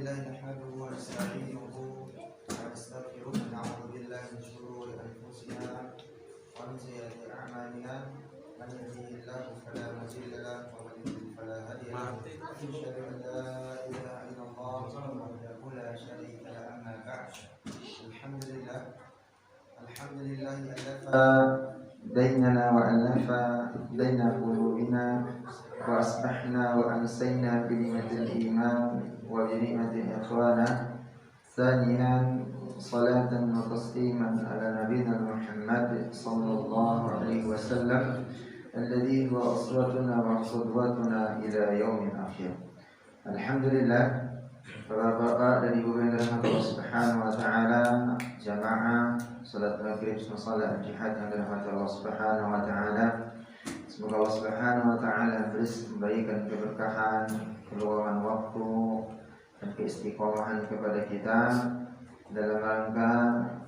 لله نحمده ونستعينه ونستغفره ونعوذ بالله من شرور أنفسنا ومن سيئات أعمالنا من يهده الله فلا مضل له ومن يضلل فلا هادي له أشهد أن لا إله إلا الله وحده لا شريك له أما بعد الحمد لله ألف بيننا وألف بين قلوبنا وأصبحنا وأمسينا بنعمة الإيمان وبنعمة إخوانا. ثانيا صلاة وتسليما على نبينا محمد صلى الله عليه وسلم الذي هو أسوتنا وقدوتنا إلى يوم الآخر. Alhamdulillah, Bapak-bapak dan Ibu yang dirahmati Allah Subhanahu wa taala, jamaah salat maghrib salat jihad yang dirahmati Allah Subhanahu wa taala. Semoga Allah Subhanahu wa taala memberikan keberkahan, keluangan waktu dan keistiqomahan kepada kita dalam rangka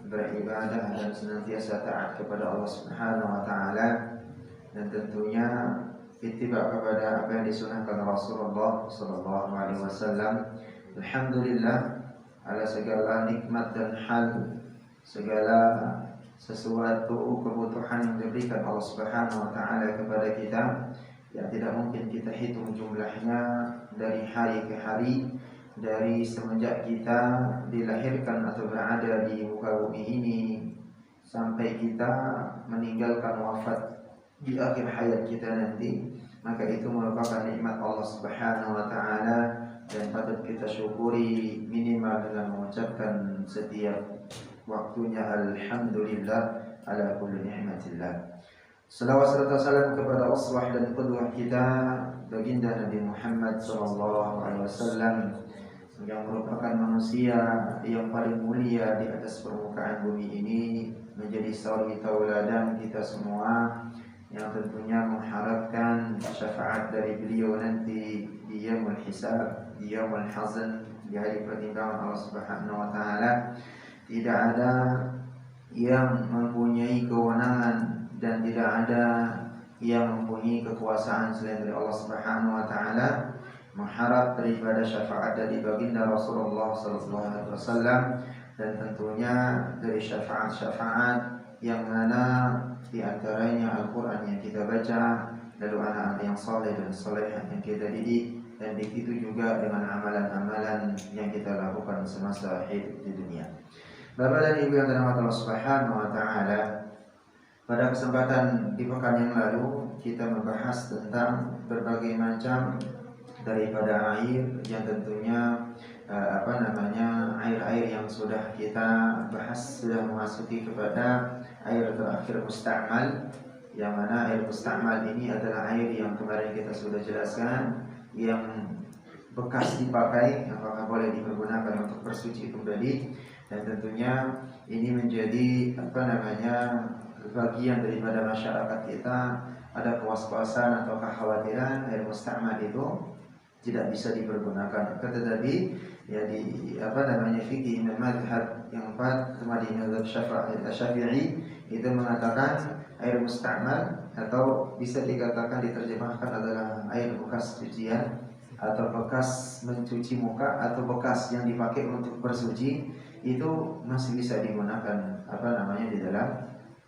beribadah dan senantiasa taat kepada Allah Subhanahu wa taala, dan tentunya ittiba kepada apa yang disunahkan Rasulullah sallallahu alaihi wasallam. Alhamdulillah ala segala nikmat dan hal, segala sesuatu kebutuhan yang diberikan Allah Subhanahu wa taala kepada kita yang tidak mungkin kita hitung jumlahnya dari hari ke hari, dari semenjak kita dilahirkan atau berada di muka bumi ini sampai kita meninggalkan wafat di akhir hayat kita nanti, maka itu merupakan nikmat Allah Subhanahu wa taala dan patut kita syukuri minimal dengan mengucapkan setiap waktunya alhamdulillah ala kulli ni'matillah. Salawat serta salam kepada uswah dan qudwah kita baginda Nabi Muhammad sallallahu alaihi wasallam yang merupakan manusia yang paling mulia di atas permukaan bumi ini, menjadi suri tauladan kita semua yang tentunya mengharapkan syafaat dari beliau nanti di yaumul hisab, di yaumul hazan, di hari pertimbangan Allah Subhanahu wa taala. Tidak ada yang mempunyai kewenangan dan tidak ada yang mempunyai kekuasaan selain dari Allah Subhanahu wa taala. Mengharap daripada syafaat dari baginda Rasulullah sallallahu alaihi wasallam, dan tentunya dari syafaat-syafaat yang mana di antaranya Al-Quran yang kita baca, lalu anak-anak yang saleh dan salehah yang kita didik, dan begitu juga dengan amalan-amalan yang kita lakukan semasa hidup di dunia. Bapak dan Ibu yang dirahmati Allah Subhanahu wa taala, pada kesempatan di pekan yang lalu kita membahas tentang berbagai macam daripada air yang tentunya air-air yang sudah kita bahas sudah memasuki kepada air terakhir musta'mal, yang mana air musta'mal ini adalah air yang kemarin kita sudah jelaskan yang bekas dipakai, apakah boleh dipergunakan untuk bersuci kembali, dan tentunya ini menjadi bagian daripada masyarakat kita. Ada kewaspadaan atau kekhawatiran air musta'mal itu tidak bisa dipergunakan. Tetapi ya di fikih mazhab yang empat, di mazhab Syafi'i itu mengatakan air musta'mal atau bisa dikatakan diterjemahkan adalah air bekas cucian atau bekas mencuci muka atau bekas yang dipakai untuk bersuci, itu masih bisa digunakan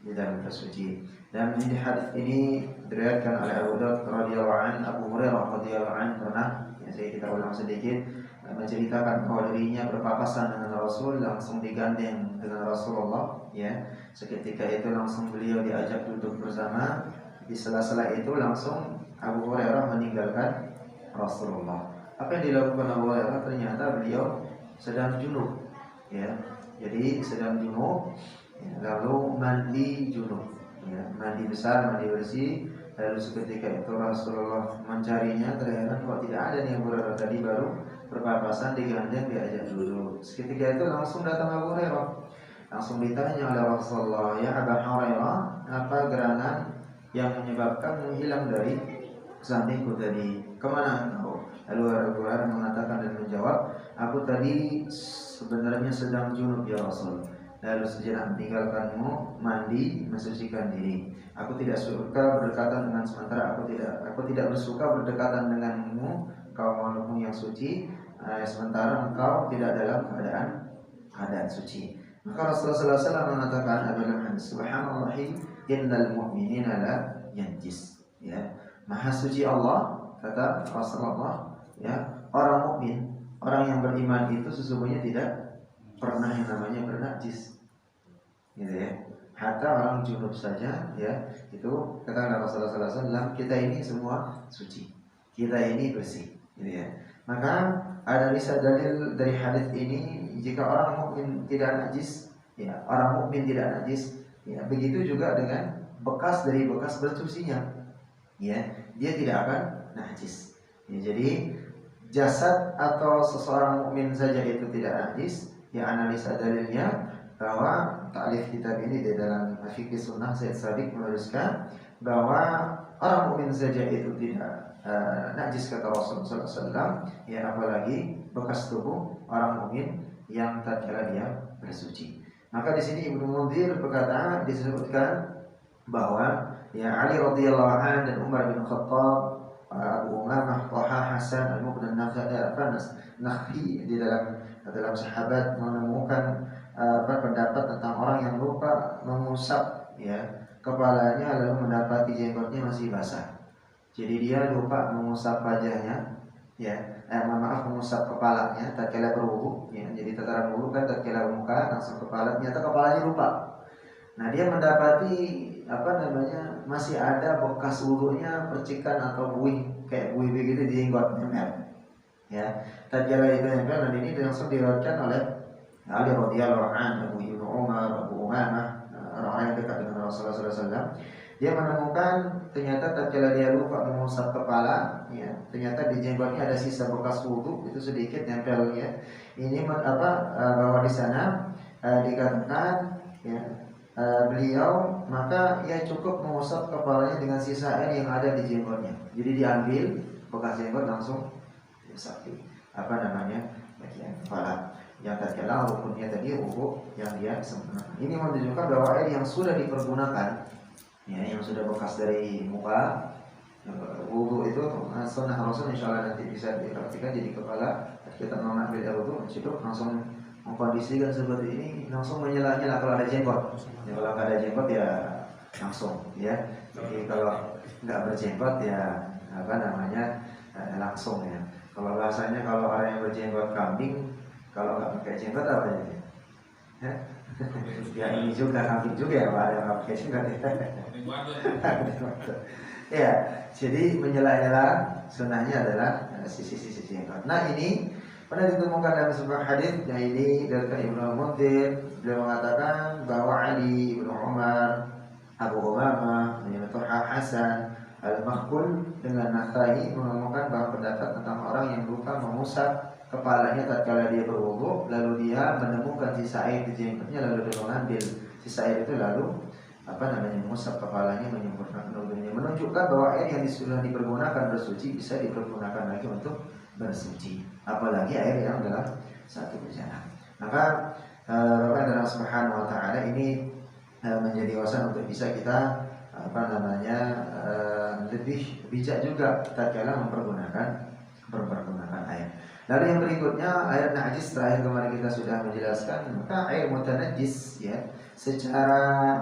di dalam bersuci. Dan ini hadis ini diriwayatkan oleh Abu Daud radhiyallahu anhu, Abu Hurairah radhiyallahu anhu pernah, saya kita ulang sedikit, menceritakan bahwa dirinya berpapasan dengan Rasul, langsung digandeng dengan Rasulullah, ya. Seketika itu langsung beliau diajak duduk bersama. Di sela-sela itu langsung Abu Hurairah meninggalkan Rasulullah. Apa yang dilakukan Abu Hurairah? Ternyata beliau sedang junub, ya. Jadi sedang junub, ya, lalu mandi junub, ya, mandi besar, mandi bersih. Lalu seketika itu Rasulullah mencarinya, terheran kok tidak ada nih Abu Hurairah, tadi baru berpapasan digandeng diajak duduk. Seketika itu langsung datang Abu Hurairah, langsung ditanya oleh Rasulullah, ya Abu Hurairah, apa gerangan yang menyebabkan menghilang dari sampingku tadi? Kemana engkau? Lalu Abu Hurairah mengatakan dan menjawab, aku tadi sebenarnya sedang junub ya Rasul. Lalu sejenak meninggalkanmu, mandi, mensucikan diri. Aku tidak suka berdekatan dengan sementara aku tidak bersuka berdekatan denganmu, kau makhlukmu yang suci. sementara engkau tidak dalam keadaan suci. Maka Rasulullah SAW mengatakan dalam hadis, Subhanallahi innal mu'minina la yanjis. Ya, Maha suci Allah, kata Rasulullah, ya, orang mukmin, orang yang beriman itu sesungguhnya tidak pernah yang namanya bernajis. Gitu ya. Hatta orang junub saja, ya, itu kata Rasulullah SAW, kita ini semua suci, kita ini bersih, gitu ya. Maka ada dalil dari hadis ini, jika orang mukmin tidak najis, ya, orang mukmin tidak najis, ya, begitu juga dengan bekas bersucinya, ya, dia tidak akan najis. Ya, jadi jasad atau seseorang mukmin saja itu tidak najis. Ya, analisa dalilnya bahwa ta'lif kitab ini di dalam Fikih Sunnah Sayyid Sabiq menuliskan bahwa orang mukmin saja itu tidak najis, kata Rasulullah SAW. Ya, apalagi bekas tubuh orang mukmin yang tatkala dia bersuci. Maka di sini Ibnu Munzir berkata, disebutkan bahwa ya Ali radhiyallahu anhu dan Umar bin Khattab, Abu Umamah, Thaha, Hasan, Al-Muqdan, Nakhfi di dalam sahabat menemukan pendapat tentang orang yang lupa mengusap, ya, kepalanya lalu mendapati jenggotnya masih basah. Jadi dia lupa mengusap wajahnya, ya, mengusap kepalanya tatkala berwudu, ya. Jadi tataran wudu kan tatkala muka langsung kepala, ternyata kepalanya lupa. Nah, dia mendapati masih ada bekas wudunya, percikan atau buih, kayak buih begitu di jenggot nempel. Ya, tatkala itu nempel, dan ini langsung diriwayatkan oleh Ali radhiyallahu anhu, Ibnu Umar, Abu Umamah, orang yang dekat dengan Rasulullah SAW. Dia menemukan ternyata tatkala dia lupa mengusap kepala, ya, ternyata di jenggotnya ada sisa bekas wudu itu sedikit nempelnya. Ini bahwa di sana dikatakan, ya, beliau maka ia cukup mengusap kepalanya dengan sisa air yang ada di jenggotnya. Jadi diambil bekas jenggot langsung diusap bagian kepala yang tatkala rukunnya tadi wudu yang dia sempurnakan. Ini menunjukkan bahwa air yang sudah dipergunakan, ya, yang sudah bekas dari muka, wudu itu sunnah Rasul, insyaallah nanti bisa dipraktikkan. Jadi kepala kita mengambil air wudu, cukup langsung mengkondisikan seperti ini, langsung menyela-nyela kalau ada jenggot. Ya, kalau nggak ada jenggot ya langsung, ya. Jadi kalau nggak berjenggot ya langsung, ya. Kalau bahasanya kalau orang yang berjenggot kambing, kalau nggak pakai jenggot apa jadi? Ya ini juga kambing juga ya, ada yang nggak pakai jenggot ya. Ya, jadi menyela-nyela sunnahnya adalah sisi-sisi jenggot. Nah, ini pernah ditemukan dalam sebuah hadis yang ini dari Ibnu Munzir. Beliau mengatakan bahwa Ali, Ibnu Umar, Abu Umamah, Thaha, Hasan, Al-Makhul dengan Nakhai menemukan bahwa pendapat tentang orang yang lupa mengusap kepalanya tatkala dia berwudu, lalu dia menemukan sisa air di jenggotnya, lalu dia mengambil sisa air itu lalu mengusap kepalanya, menyempurnakan wudunya, menunjukkan bahwa air yang sudah dipergunakan bersuci bisa dipergunakan lagi untuk bersuci, apalagi air yang dalam satu berjalan. Maka Allah Subhanahu wa taala ini menjadi wawasan untuk bisa kita lebih bijak juga tatkala mempergunakan air. Lalu yang berikutnya air najis, terakhir kemarin kita sudah menjelaskan. Maka air mutanajjis, ya, secara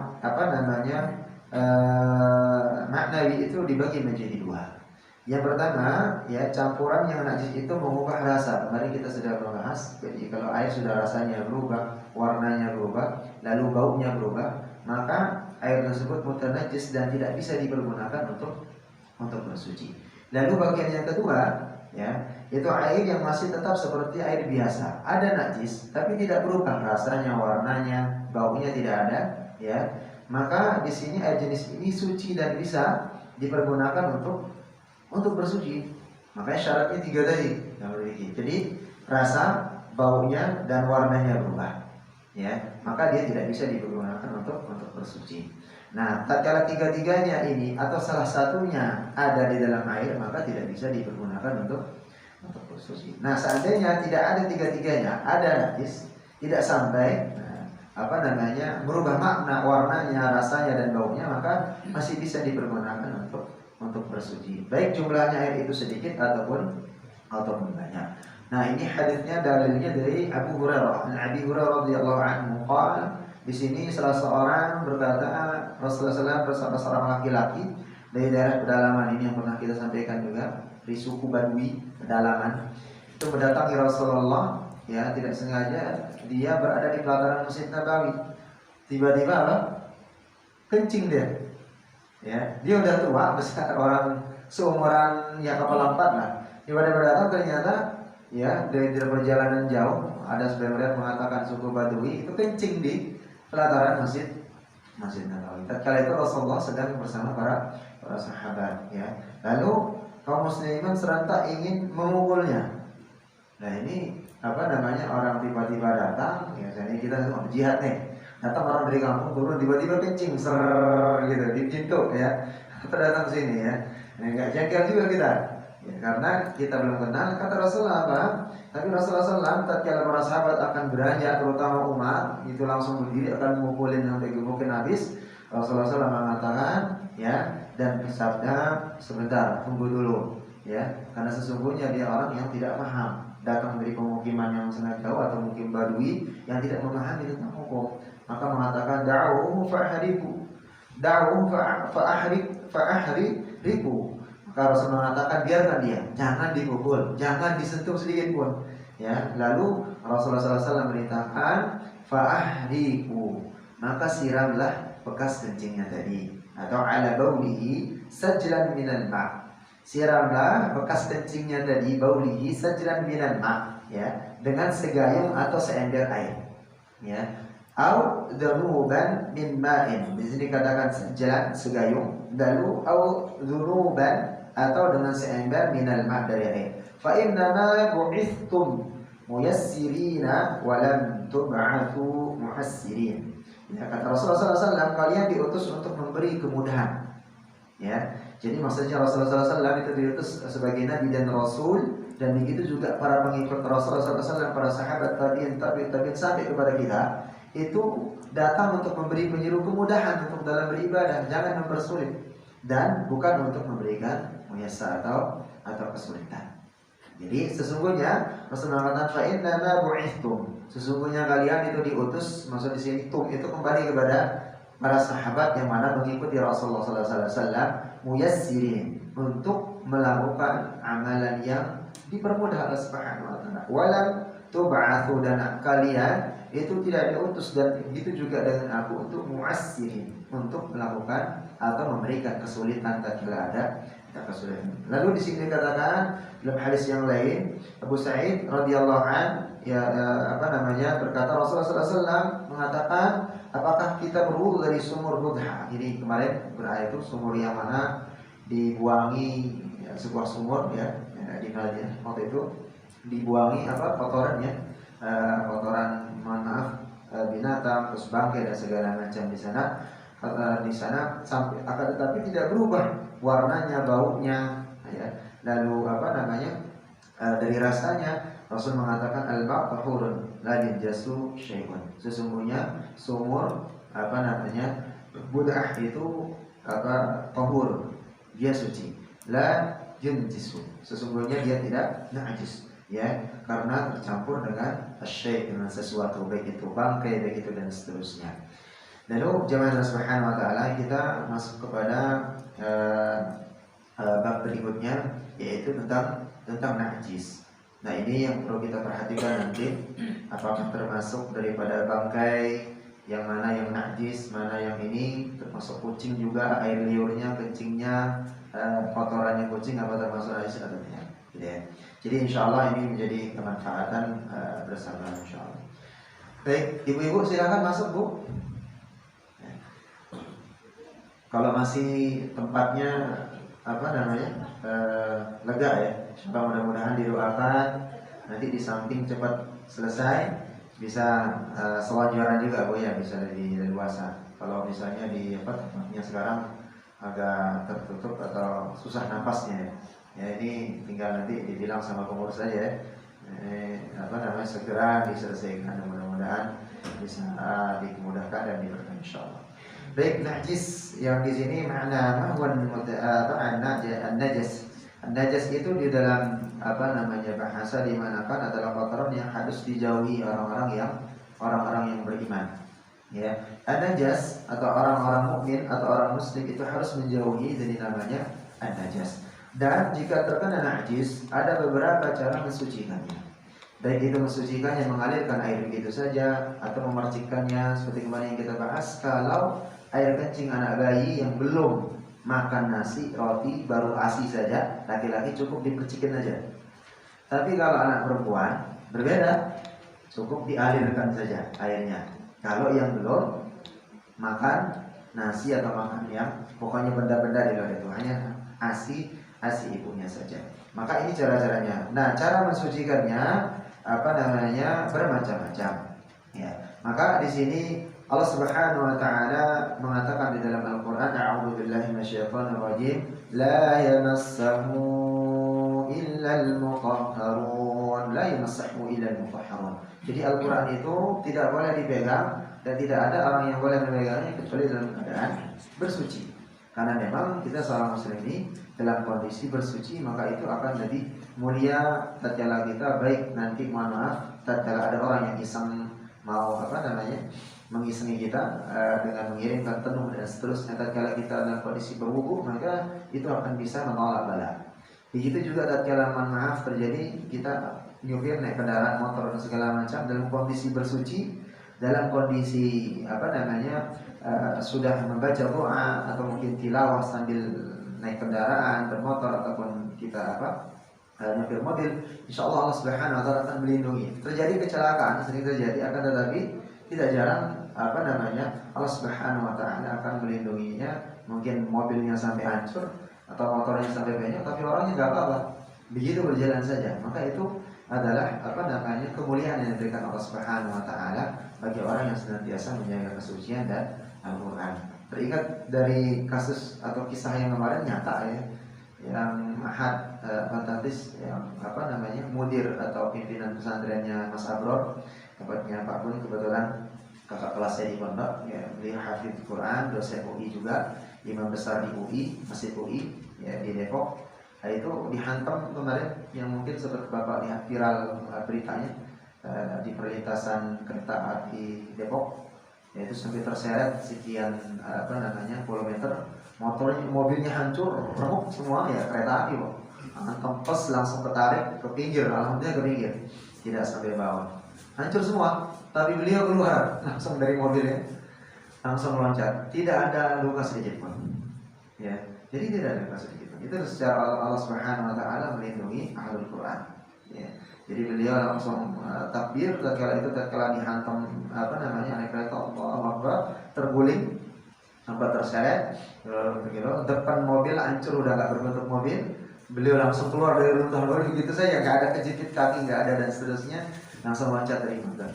maknawi itu dibagi menjadi dua. Yang pertama, ya, campuran yang najis itu mengubah rasa. Kemarin kita sudah membahas. Jadi kalau air sudah rasanya berubah, warnanya berubah, lalu baunya berubah, maka air tersebut mutanajjis dan tidak bisa dipergunakan untuk bersuci. Lalu bagian yang kedua, ya, itu air yang masih tetap seperti air biasa, ada najis tapi tidak berubah rasanya, warnanya, baunya tidak ada, ya. Maka di sini air jenis ini suci dan bisa dipergunakan untuk bersuci. Makanya syaratnya 3 tadi yang memiliki. Jadi rasa, baunya dan warnanya berubah, ya. Maka dia tidak bisa dipergunakan untuk bersuci. Nah, tatkala 3-tiganya ini atau salah satunya ada di dalam air, maka tidak bisa dipergunakan untuk bersuci. Nah, seandainya tidak ada 3-tiganya, ada najis, tidak sampai merubah makna, warnanya, rasanya dan baunya, maka masih bisa dipergunakan untuk bersuci. Baik jumlahnya air itu sedikit ataupun banyak. Nah, ini hadisnya dalilnya dari Abu Hurairah. Abi Hurairah radhiyallahu anhu qala, di sini salah seorang berkata Rasulullah SAW bersama seorang laki-laki dari daerah pedalaman ini yang pernah kita sampaikan juga, di suku Badui pedalaman. Itu mendatangi Rasulullah, ya, tidak sengaja dia berada di pelataran Masjid Nabawi. Tiba-tiba apa? Kencing dia. Ya, dia udah tua, besar, orang seumuran ya kapal 4 lah. Tiba-tiba datang ternyata ya dari perjalanan jauh ada sebagian mengatakan suku Badui itu kencing di pelataran Masjid Nabawi. Tatkala itu Rasulullah sedang bersama para sahabat, ya. Lalu kaum muslimin serentak ingin memukulnya. Nah, ini apa namanya, orang tiba-tiba datang, ya, jadi kita semua jihad nih. Datang orang dari kampung turun tiba-tiba kencing ser gitu di pintu, ya. Kita datang sini, ya. Nah, enggak jengkel juga kita. Ya, karena kita belum kenal, kata Rasulullah apa? Tapi Rasulullah SAW tatkala para sahabat akan beranjak, terutama Umar, itu langsung berdiri akan memukulin sampai gebukin habis. Rasulullah SAW mengatakan, ya, dan bersabda, sebentar, tunggu dulu, ya, karena sesungguhnya dia orang yang tidak paham, datang dari pemukiman yang sangat jauh atau mungkin Badui yang tidak memahami tentang hukum, maka mengatakan da'uhu fa'ahriku, da'uhu fa'ahriku. Maka Rasul mengatakan biarkan dia, jangan dipukul, jangan disentuh sedikit pun. Ya, lalu Rasulullah SAW merintahkan fa'ahriku, maka siramlah bekas kencingnya tadi, atau ala baulihi sajlan minal ma'. Siramlah bekas kencingnya tadi, baulihi sajlan minal ma', ya, dengan segayung atau seember air. Ya. Au dzunuban min ma'in. Di sini katakan sajlan segayung, lalu au dzunuban atau dengan seember minal ma' dari air. Fa innama bu'ithtum muyassirina wa lam tub'atsu muhassirin. Ya, kata Rasulullah SAW, kalian diutus untuk memberi kemudahan. Ya, jadi maksudnya Rasulullah SAW itu diutus sebagai nabi dan rasul, dan begitu juga para pengikut Rasulullah SAW, para sahabat tabi'in sampai kepada kita, itu datang untuk memberi penyeru kemudahan untuk dalam beribadah, jangan mempersulit, dan bukan untuk memberikan muyassar atau kesulitan. Jadi sesungguhnya Rasulullah mengatakan fa innama bu'ithtum, sesungguhnya kalian itu diutus, maksud di sini tum itu kembali kepada para sahabat yang mana mengikuti Rasulullah SAW, muyassirin, untuk melakukan amalan yang dipermudah Allah Subhanahu wa taala. Walam tub'atsu, dan kalian itu tidak diutus dan begitu juga dengan aku untuk muassirin, untuk melakukan atau memberikan kesulitan tatkala ada kesulitan. Lalu di sini dikatakan dalam hadis yang lain, Abu Sa'id radhiyallahu an berkata Rasulullah SAW mengatakan, apakah kita berwudu dari sumur Budha? Ini kemarin beraya itu sumur yang mana dibuangi, ya, sebuah sumur, ya, di Malaysia waktu itu dibuangi kotorannya, kotoran, mohon maaf, binatang, terus bangkai dan segala macam di sana. Di sana sampai akan tetapi tidak berubah warnanya, baunya, ya. Lalu dari rasanya Rasul mengatakan al-ma' tahurun la yanjasu syai'un. Sesungguhnya sumur Bud'ah itu tahur, dia suci. La yanjisu, sesungguhnya dia tidak najis, ya, karena tercampur dengan syai', dengan sesuatu, baik itu bangkai, baik itu dan seterusnya. Lalu jemaah Allah Subhanahu wa taala, kita masuk kepada bab berikutnya, yaitu tentang najis. Nah, ini yang perlu kita perhatikan nanti, apakah termasuk daripada bangkai yang mana yang najis, mana yang ini termasuk kucing juga, air liurnya, kencingnya, kotorannya kucing apa termasuk najis atau tidak. Jadi insyaallah ini menjadi kemanfaatan bersama insyaallah. Baik, ibu-ibu silakan masuk, Bu. Kalau masih tempatnya lega, ya, mudah-mudahan didoakan nanti di samping cepat selesai, bisa sewajarnya juga, Bu, ya, bisa lebih leluasa. Kalau misalnya di tempatnya sekarang agak tertutup atau susah napasnya, ya, ini tinggal nanti dibilang sama pengurus saja, ya. Segera diselesaikan, mudah-mudahan bisa dimudahkan dan diberkahi insyaallah. Baik, najis yang di sini makna mahwan an-najas. An-najas itu di dalam bahasa dimanakan adalah kotoran yang harus dijauhi orang-orang yang beriman. Ya, an-najas atau orang-orang mukmin atau orang muslim itu harus menjauhi dari namanya an-najas. Dan jika terkena najis, ada beberapa cara mensucikannya. Baik itu mensucikannya mengalirkan air begitu saja atau memercikkannya seperti kemarin yang kita bahas. Kalau air kencing anak bayi yang belum makan nasi, roti, baru ASI saja, laki-laki cukup dipercikin aja. Tapi kalau anak perempuan berbeda, cukup dialirkan saja airnya. Kalau yang belum makan nasi atau makan yang pokoknya benda-benda di luar itu hanya ASI ibunya saja. Maka ini cara-caranya. Nah, cara mensucikannya bermacam-macam. Ya. Maka di sini Allah Subhanahu wa taala mengatakan di dalam Al-Qur'an, a'udzubillahi minasyaitonir rajim, la yamassahu illa al-mutahharun, la yamassahu illa al-mutahharun. Jadi Al-Qur'an itu tidak boleh dipegang dan tidak ada orang yang boleh memegangnya kecuali dalam keadaan bersuci. Karena memang kita seorang muslim ini dalam kondisi bersuci, maka itu akan lebih mulia tatkala kita baik nanti tatkala ada orang yang iseng mau mengisengi kita dengan mengirimkan tenun dan seterusnya, tatkala kita dalam kondisi berwudu, maka itu akan bisa menolak bala. Begitu juga tatkala terjadi kita nyupir naik kendaraan motor dan segala macam dalam kondisi bersuci, dalam kondisi sudah membaca doa atau mungkin tilawah sambil naik kendaraan bermotor ataupun kita nyupir mobil, insyaallah Allah Subhanahu wa taala akan melindungi. Terjadi kecelakaan sering terjadi, akan tetapi tidak jarang Allah Subhanahu wa taala akan melindunginya. Mungkin mobilnya sampai hancur atau motornya sampai banyak, tapi orangnya enggak apa-apa. Begitu berjalan saja. Maka itu adalah kemuliaan yang diberikan Allah Subhanahu wa taala bagi orang yang senantiasa menjaga kesucian dan Al-Qur'an. Teringat dari kasus atau kisah yang kemarin nyata ya, yang Ahad Fantastis yang mudir atau pimpinan pesantrennya Mas Abror, tempatnya Pak Bun, kebetulan kakak kelas saya di pondok ya, beliau hafidz Quran, dosen UI juga, imam besar di UI, Masjid UI ya di Depok. Nah, itu dihantam kemarin yang mungkin seperti Bapak lihat viral beritanya di perlintasan kereta api Depok, yaitu sampai terseret sekian kilometer, mobilnya hancur, remuk semua ya, kereta api kok. Tempes langsung ketarik ke pinggir, alhamdulillah ke pinggir, tidak sampai bawah. Hancur semua, tapi beliau keluar langsung dari mobilnya, langsung loncat, tidak ada luka sedikit pun. Ya, jadi tidak ada luka sedikit. Itu secara Allah Subhanahu wa taala melindungi ahlul Quran. Ya. Jadi beliau langsung takbir tatkala dihantam naik kereta, Allahu Akbar, terguling sampai terseret depan mobil hancur, udah enggak berbentuk mobil. Beliau langsung keluar dari rumah begitu saja, enggak ada kejepit kaki, enggak ada dan seterusnya, langsung loncat dari mobil.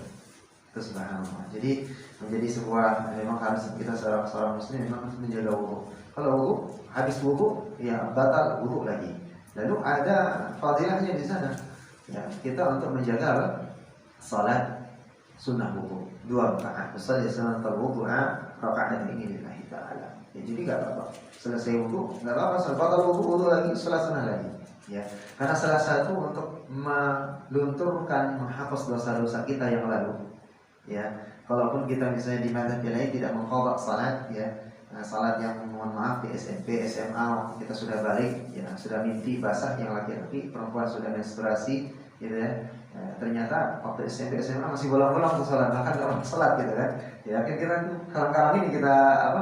Itu subhanallah. Jadi menjadi sebuah memang harus kita seorang muslim memang harus menjaga wudu. Kalau wudu habis wudu ya batal wudu lagi. Lalu ada fadilahnya di sana. Ya, kita untuk menjaga salat sunnah wudu 2 rakaat. Usalli sunnatul wudu'a rakaat ini lillahi ta'ala. Ya, jadi enggak apa-apa. Selesai wudu enggak apa-apa, batal wudu lagi, salat sunnah lagi. Ya, karena salah satu untuk melunturkan menghapus dosa-dosa kita yang lalu. Ya, kalaupun kita misalnya di mazhab lain tidak mengqadha salat ya, salat yang mohon maaf di SMP, SMA kita sudah balik ya, sudah mimpi basah yang laki-laki, perempuan sudah menstruasi gitu ya. Ternyata waktu SMP SMA masih bolong-bolong tuh salat, bahkan enggak pernah salat gitu kan. Ya, kira-kira sekarang ini kita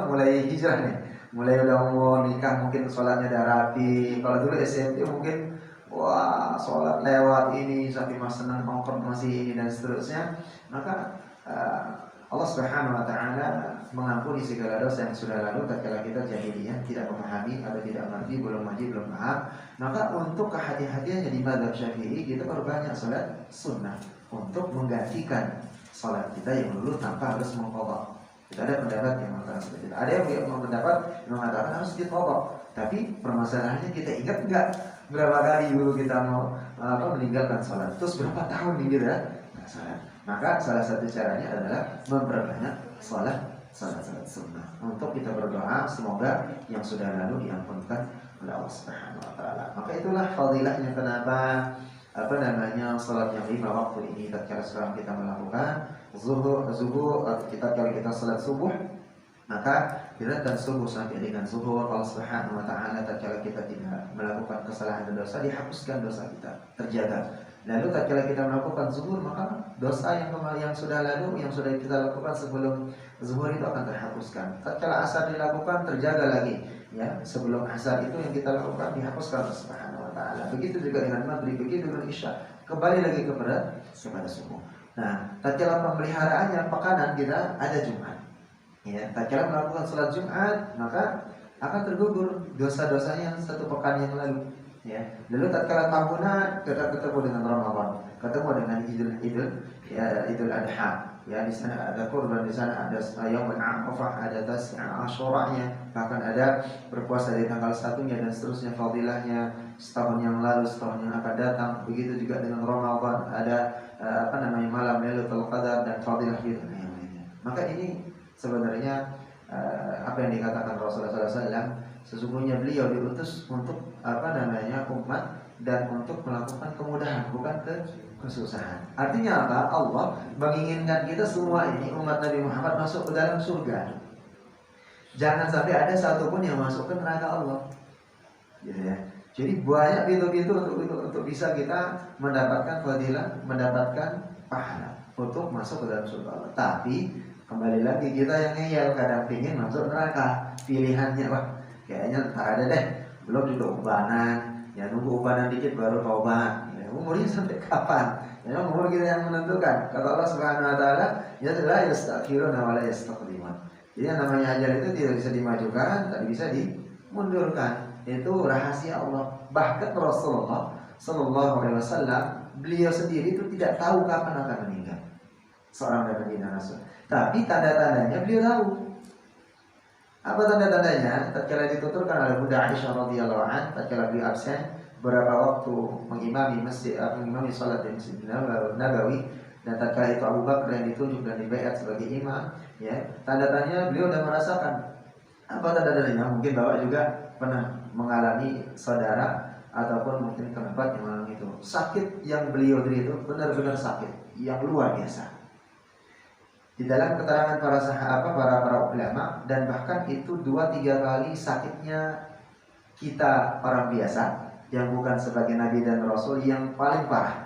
mulai hijrah nih. Mulai udah mau nikah mungkin salatnya udah rapi. Kalau dulu SMP mungkin wah, salat lewat ini sampai mas senang nongkrong masih ini dan seterusnya. Maka Allah Subhanahu wa taala mengampuni segala dosa yang sudah lalu tatkala kita jahiliyah, tidak memahami atau tidak mengerti, belum paham. Maka untuk kehati-hatiannya di mazhab Syafi'i kita perbanyak salat sunnah untuk menggantikan salat kita yang dulu tanpa harus mengqadha. Kita ada pendapat yang mengatakan seperti itu. Ada yang mengatakan harus diqadha. Tapi permasalahannya kita ingat enggak berapa kali dulu kita mau meninggalkan salat? Terus berapa tahun gitu ya? Salat. Maka salah satu caranya adalah memperbanyak salat sunnah untuk kita berdoa semoga yang sudah lalu diampunkan oleh Allah Subhanahu wa taala. Maka itulah fadilahnya kenapa salat yang 5 waktu ini tatkala sekarang kita melakukan zuhur tatkala kita salat subuh, maka dan subuh sampai dengan zuhur, Allah Subhanahu wa taala tatkala kita tidak melakukan kesalahan dan dosa, dihapuskan dosa kita, terjaga. Lalu tatkala kita melakukan zuhur, maka dosa yang sudah lalu, yang sudah kita lakukan sebelum zuhur itu akan terhapuskan. Tatkala asar dilakukan, terjaga lagi, ya, sebelum asar itu yang kita lakukan dihapuskan Allah Subhanahu wa taala. Begitu juga dengan maghrib, begitu dengan isya, kembali lagi kepada subuh. Nah, tatkala pemeliharaannya pekanan kita ada Jumat. Ya, tatkala melakukan salat Jumat, maka akan tergugur dosa-dosanya satu pekan yang lalu. Ya, lalu tatkala tahunan kita ketemu dengan Ramadan, ketemu dengan Idul Adha. Ya, di sana ada kurban, di sana ada Yaumul Arafah, ada Asyuranya, bahkan ada berpuasa di tanggal 1-nya dan seterusnya, fadilahnya setahun yang lalu, setahun yang akan datang. Begitu juga dengan Ramadan, ada malam Lailatul Qadar dan fadilah yang lainnya. Maka ini sebenarnya apa yang dikatakan Rasulullah SAW, sesungguhnya beliau diutus untuk umat dan untuk melakukan kemudahan, bukan kesusahan. Artinya apa? Allah menginginkan kita semua ini umat Nabi Muhammad masuk ke dalam surga. Jangan sampai ada satupun yang masuk ke neraka Allah. Gitu ya. Jadi banyak pintu-pintu untuk bisa kita mendapatkan fadilah, mendapatkan pahala untuk masuk ke dalam surga Allah. Tapi kembali lagi kita yang ngeyel, kadang pingin masuk neraka. Pilihannya kayaknya tak ada deh, belum juga ubanan, ya nunggu ubanan dikit baru taubat. Ya, umurnya sampai kapan? Ya, umur kita yang menentukan. Kata Allah Subhanahu wa taala, ya la yastakhiruna wa la yastaqdimun. Jadi yang namanya ajal itu tidak bisa dimajukan, tidak bisa dimundurkan. Itu rahasia Allah. Bahkan Rasulullah sallallahu alaihi wasallam, beliau sendiri itu tidak tahu kapan akan meninggal. Seorang nabi dan rasul. Tapi tanda-tandanya beliau tahu. Apa tanda-tandanya? Tatkala dituturkan oleh Bunda Aisyah radhiyallahu anha, tatkala beliau absen beberapa waktu mengimami salat di Masjid Nabawi, dan tatkala itu Abu Bakar yang ditunjuk dan dibaiat sebagai imam, ya, tanda-tandanya beliau sudah merasakan. Apa tanda-tandanya? Mungkin Bapak juga pernah mengalami saudara ataupun mungkin kerabat yang mengalami itu. Sakit yang beliau derita itu benar-benar sakit yang luar biasa. Di dalam keterangan para sahabat, para ulama, dan bahkan itu 2-3 kali sakitnya kita orang biasa yang bukan sebagai nabi dan rasul yang paling parah.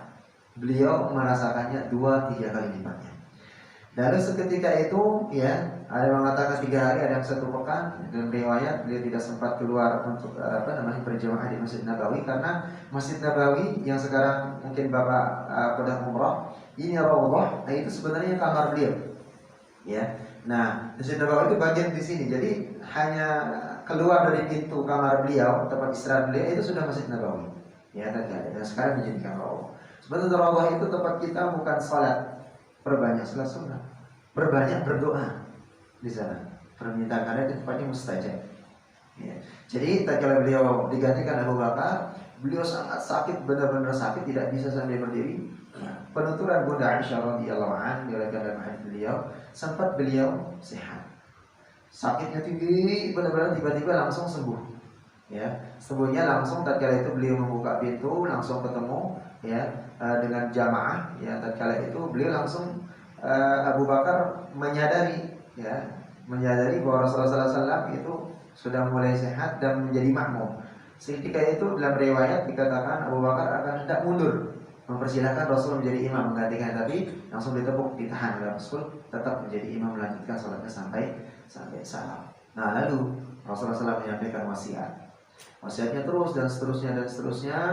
Beliau merasakannya 2-3 kali lipatnya. Lalu seketika itu, ya, ada yang mengatakan 3 hari, ada yang 1 pekan. Dalam riwayat beliau tidak sempat keluar untuk berjamaah di Masjid Nabawi, karena Masjid Nabawi yang sekarang mungkin Bapak pada umrah, ini Raudhah, nah itu sebenarnya kamar beliau. Ya, nah Masjid Nabawi itu bagian di sini. Jadi hanya keluar dari pintu kamar beliau, tempat istirahat beliau itu sudah Masjid Nabawi. Ya, dan sekarang dijadikan Raudhah. Sebenarnya Raudhah itu tempat kita bukan salat, perbanyak salat sunnah, berbanyak berdoa di sana. Permintaan karena itu tempatnya mustajab. Ya. Jadi tatkala beliau digantikan Abu Bakar, beliau sangat sakit, benar-benar sakit, tidak bisa sampai berdiri. Penuturan Bunda Aisyah radhiyallahu anha dalam hadis beliau, sempat beliau sehat. Sakitnya tinggi, benar-benar tiba-tiba langsung sembuh. Ya, sembuhnya langsung tatkala itu beliau membuka pintu, langsung ketemu, ya, dengan jamaah. Ya, tatkala itu beliau langsung Abu Bakar menyadari bahwa Rasulullah SAW itu sudah mulai sehat dan menjadi makmum. Ketika itu dalam riwayat dikatakan Abu Bakar akan hendak mundur, mempersilahkan Rasul menjadi imam menggantikan, tapi langsung ditepuk, ditahan oleh Rasul, tetap menjadi imam, melanjutkan salatnya sampai salam. Nah, lalu Rasulullah SAW menyampaikan wasiatnya terus dan seterusnya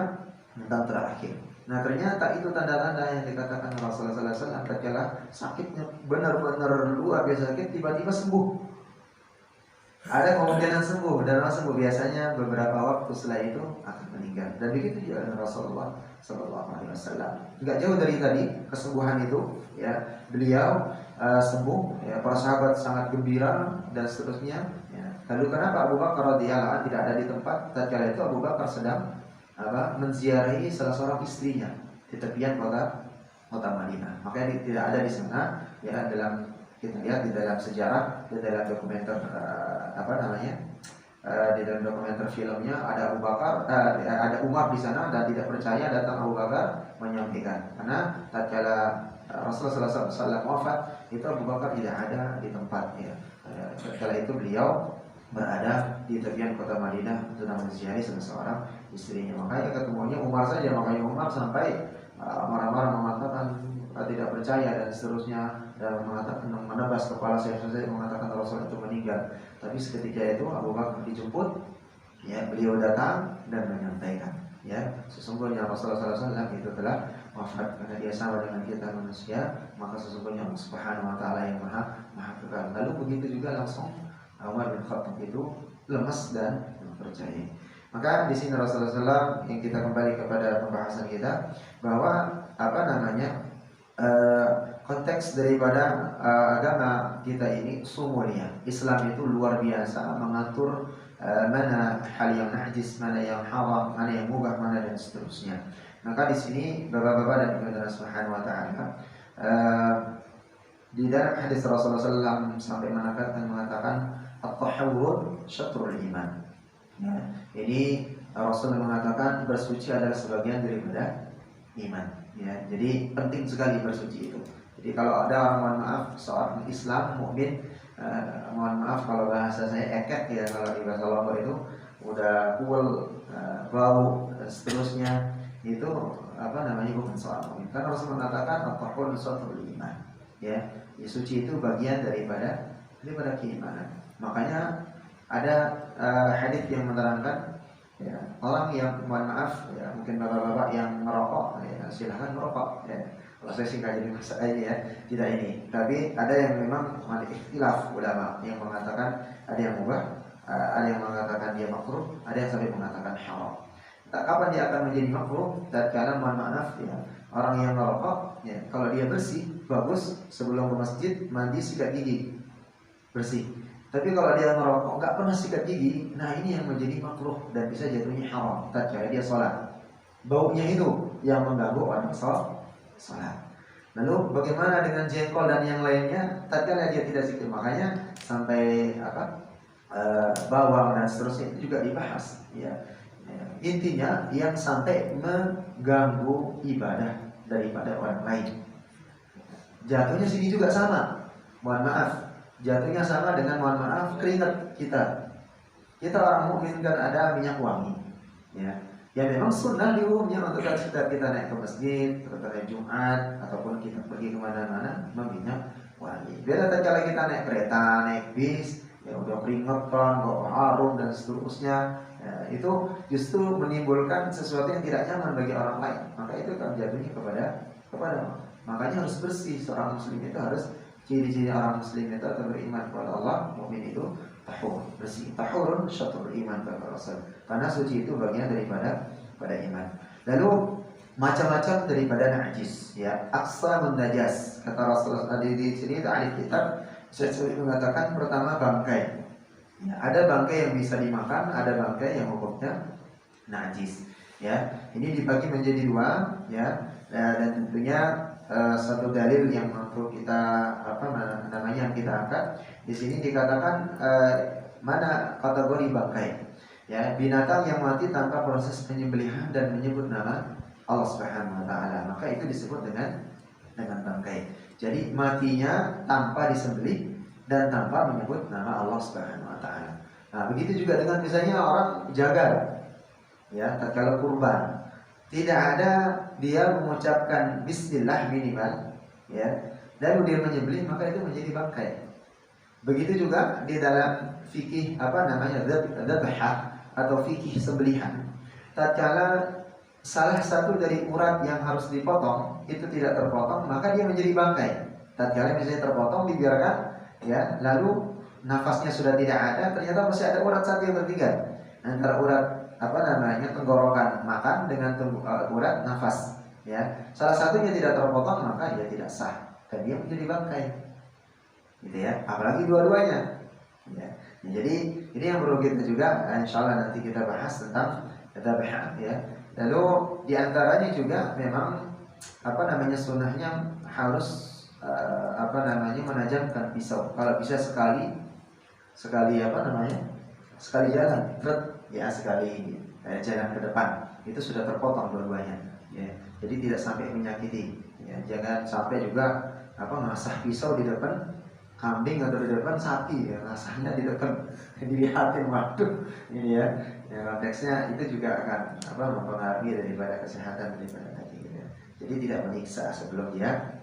tentang terakhir. Nah, ternyata itu tanda-tanda yang dikatakan Rasulullah SAW tatkala sakitnya benar-benar luar biasa sakit, tiba-tiba sembuh. Ada kemungkinan sembuh dan sembuh, biasanya beberapa waktu setelah itu akan meninggal. Dan begitu juga dengan Rasulullah SAW. Tidak jauh dari tadi kesembuhan itu, ya, beliau sembuh, ya, para sahabat sangat gembira dan seterusnya. Ya. Lalu kenapa Abu Bakar radhiyallahu anhu tidak ada di tempat? Tatkala itu Abu Bakar sedang menziarahi salah seorang istrinya di tepian kota Madinah. Makanya tidak ada di sana. Ya, dalam kita lihat di dalam sejarah, di dalam dokumenter di dalam dokumenter filmnya ada Abu Bakar, ada Umar di sana dan tidak percaya, datang Abu Bakar menyampaikan. Karena tatkala Rasulullah SAW wafat, itu Abu Bakar tidak ada di tempat ya. Tatkala itu beliau berada di tepian kota Madinah sedang menziarahi salah seorang istrinya. Makanya ketemunya Umar saja, makanya Umar sampai marah-marah mengatakan tidak percaya dan seterusnya, dan mengatakan menebas kepala saya mengatakan Rasul itu meninggal. Tapi seketika itu Abu Bakar dijemput, ya beliau datang dan menyampaikan, ya sesungguhnya Rasulullah SAW itu telah wafat karena dia sama dengan kita manusia, maka sesungguhnya Allah Subhanahu Wa Taala yang maha kekal. Lalu begitu juga langsung Umar bin Khattab itu lemas dan percaya. Maka di sini Rasulullah SAW yang kita kembali kepada pembahasan kita bahwa konteks daripada agama kita ini sumulia. Islam itu luar biasa mengatur mana hal yang najis, mana yang haram, mana yang mubah, mana dan seterusnya. Maka di sini Bapak-bapak dan Ibu Allah Subhanahu Wa Taala di dalam hadis Rasulullah SAW sampai mengatakan at-tahawwur syatrul iman. Ya, ini Rasul mengatakan bersuci adalah sebagian daripada iman. Ya, jadi penting sekali bersuci itu. Jadi kalau ada orang, mohon maaf, seorang Islam mukmin, mohon maaf kalau bahasa saya eket ya, kalau di bahasa Lombok itu udah kuel, bau dan seterusnya, itu bukan seorang mukmin. Karena Rasul mengatakan at-tahawwur syatrul iman. Ya, suci itu bagian daripada keimanan. Makanya ada hadis yang menerangkan ya, orang yang mohon maaf ya, mungkin bapak-bapak yang merokok ya, silahkan merokok ya. Kalau saya sih nggak jadi masalah ya, tidak ini. Tapi ada yang memang ada ikhtilaf ulama yang mengatakan ada yang mubah, ada yang mengatakan dia makruh, ada yang sampai mengatakan haram. Kapan dia akan menjadi makruh? Tatkala mohon maaf ya, orang yang merokok ya, kalau dia bersih bagus, sebelum ke masjid mandi sikat gigi bersih. Tapi kalau dia merokok nggak pernah sikat gigi, nah ini yang menjadi makruh dan bisa jatuhnya haram tatkala dia sholat. Baunya itu yang mengganggu orang sholat. Lalu bagaimana dengan jengkol dan yang lainnya? Tatkala dia tidak sikat, makanya sampai bawang dan seterusnya itu juga dibahas. Ya. Intinya yang sampai mengganggu ibadah daripada orang lain. Jatuhnya sini juga sama. Mohon maaf. Jatuhnya sama dengan mohon maaf keringat kita. Kita orang mukmin kan ada minyak wangi, ya. Ya memang sunnah di umumnya untuk kita naik ke masjid, atau naik Jumat, ataupun kita pergi kemana-mana meminyak wangi. Beda tatkala kita naik kereta, naik bis, ya udah keringetan, bawa harum dan seterusnya. Ya, itu justru menimbulkan sesuatu yang tidak nyaman bagi orang lain. Maka itu kan jatuhnya kepada makanya harus bersih. Seorang muslim itu harus, ciri-ciri orang muslim itu atau beriman kepada Allah, mukmin itu tahur, bersih. Tahurun syatrul iman kata Rasul. Karena suci itu bagian daripada iman. Lalu macam-macam daripada najis, ya. Aqsamun najas kata Rasulullah di sini itu ahli kitab saya mengatakan pertama bangkai. Ya, ada bangkai yang bisa dimakan, ada bangkai yang hukumnya najis. Ya, ini dibagi menjadi dua, ya. Dan tentunya satu dalil yang perlu kita yang kita angkat di sini dikatakan mana kategori bangkai, ya, binatang yang mati tanpa proses penyembelihan dan menyebut nama Allah Subhanahu Wa Taala, maka itu disebut dengan bangkai. Jadi matinya tanpa disembelih dan tanpa menyebut nama Allah Subhanahu Wa Taala. Nah begitu juga dengan misalnya orang jagal, ya, tatkala kurban tidak ada dia mengucapkan bismillah minimal, ya, lalu dia menyembelih, maka itu menjadi bangkai. Begitu juga di dalam fikih dzabhah atau fikih sembelihan. Tatkala salah satu dari urat yang harus dipotong itu tidak terpotong, maka dia menjadi bangkai. Tatkala misalnya terpotong dibiarkan, ya, lalu nafasnya sudah tidak ada, ternyata masih ada urat satu yang tertinggal antara urat tenggorokan makan dengan urat nafas, ya. Salah satunya tidak terpotong, maka dia tidak sah dan dia menjadi bangkai, gitu ya. Apalagi dua-duanya, ya. Jadi ini yang perlu kita juga, insyaallah nanti kita bahas tentang dzabhah, ya. Lalu diantaranya juga memang sunnahnya harus menajamkan pisau. Kalau bisa sekali sekali jalan, ya sekali jalan ke depan itu sudah terpotong dua-duanya. Ya. Jadi tidak sampai menyakiti. Ya. Jangan sampai juga ngasah pisau di depan kambing atau di depan sapi, ya ngasahnya di depan dilihatin, waduh ini ya. Ya konteksnya itu juga akan mempengaruhi daripada kesehatan daripada tadi. Gitu ya. Jadi tidak menyiksa sebelum dia.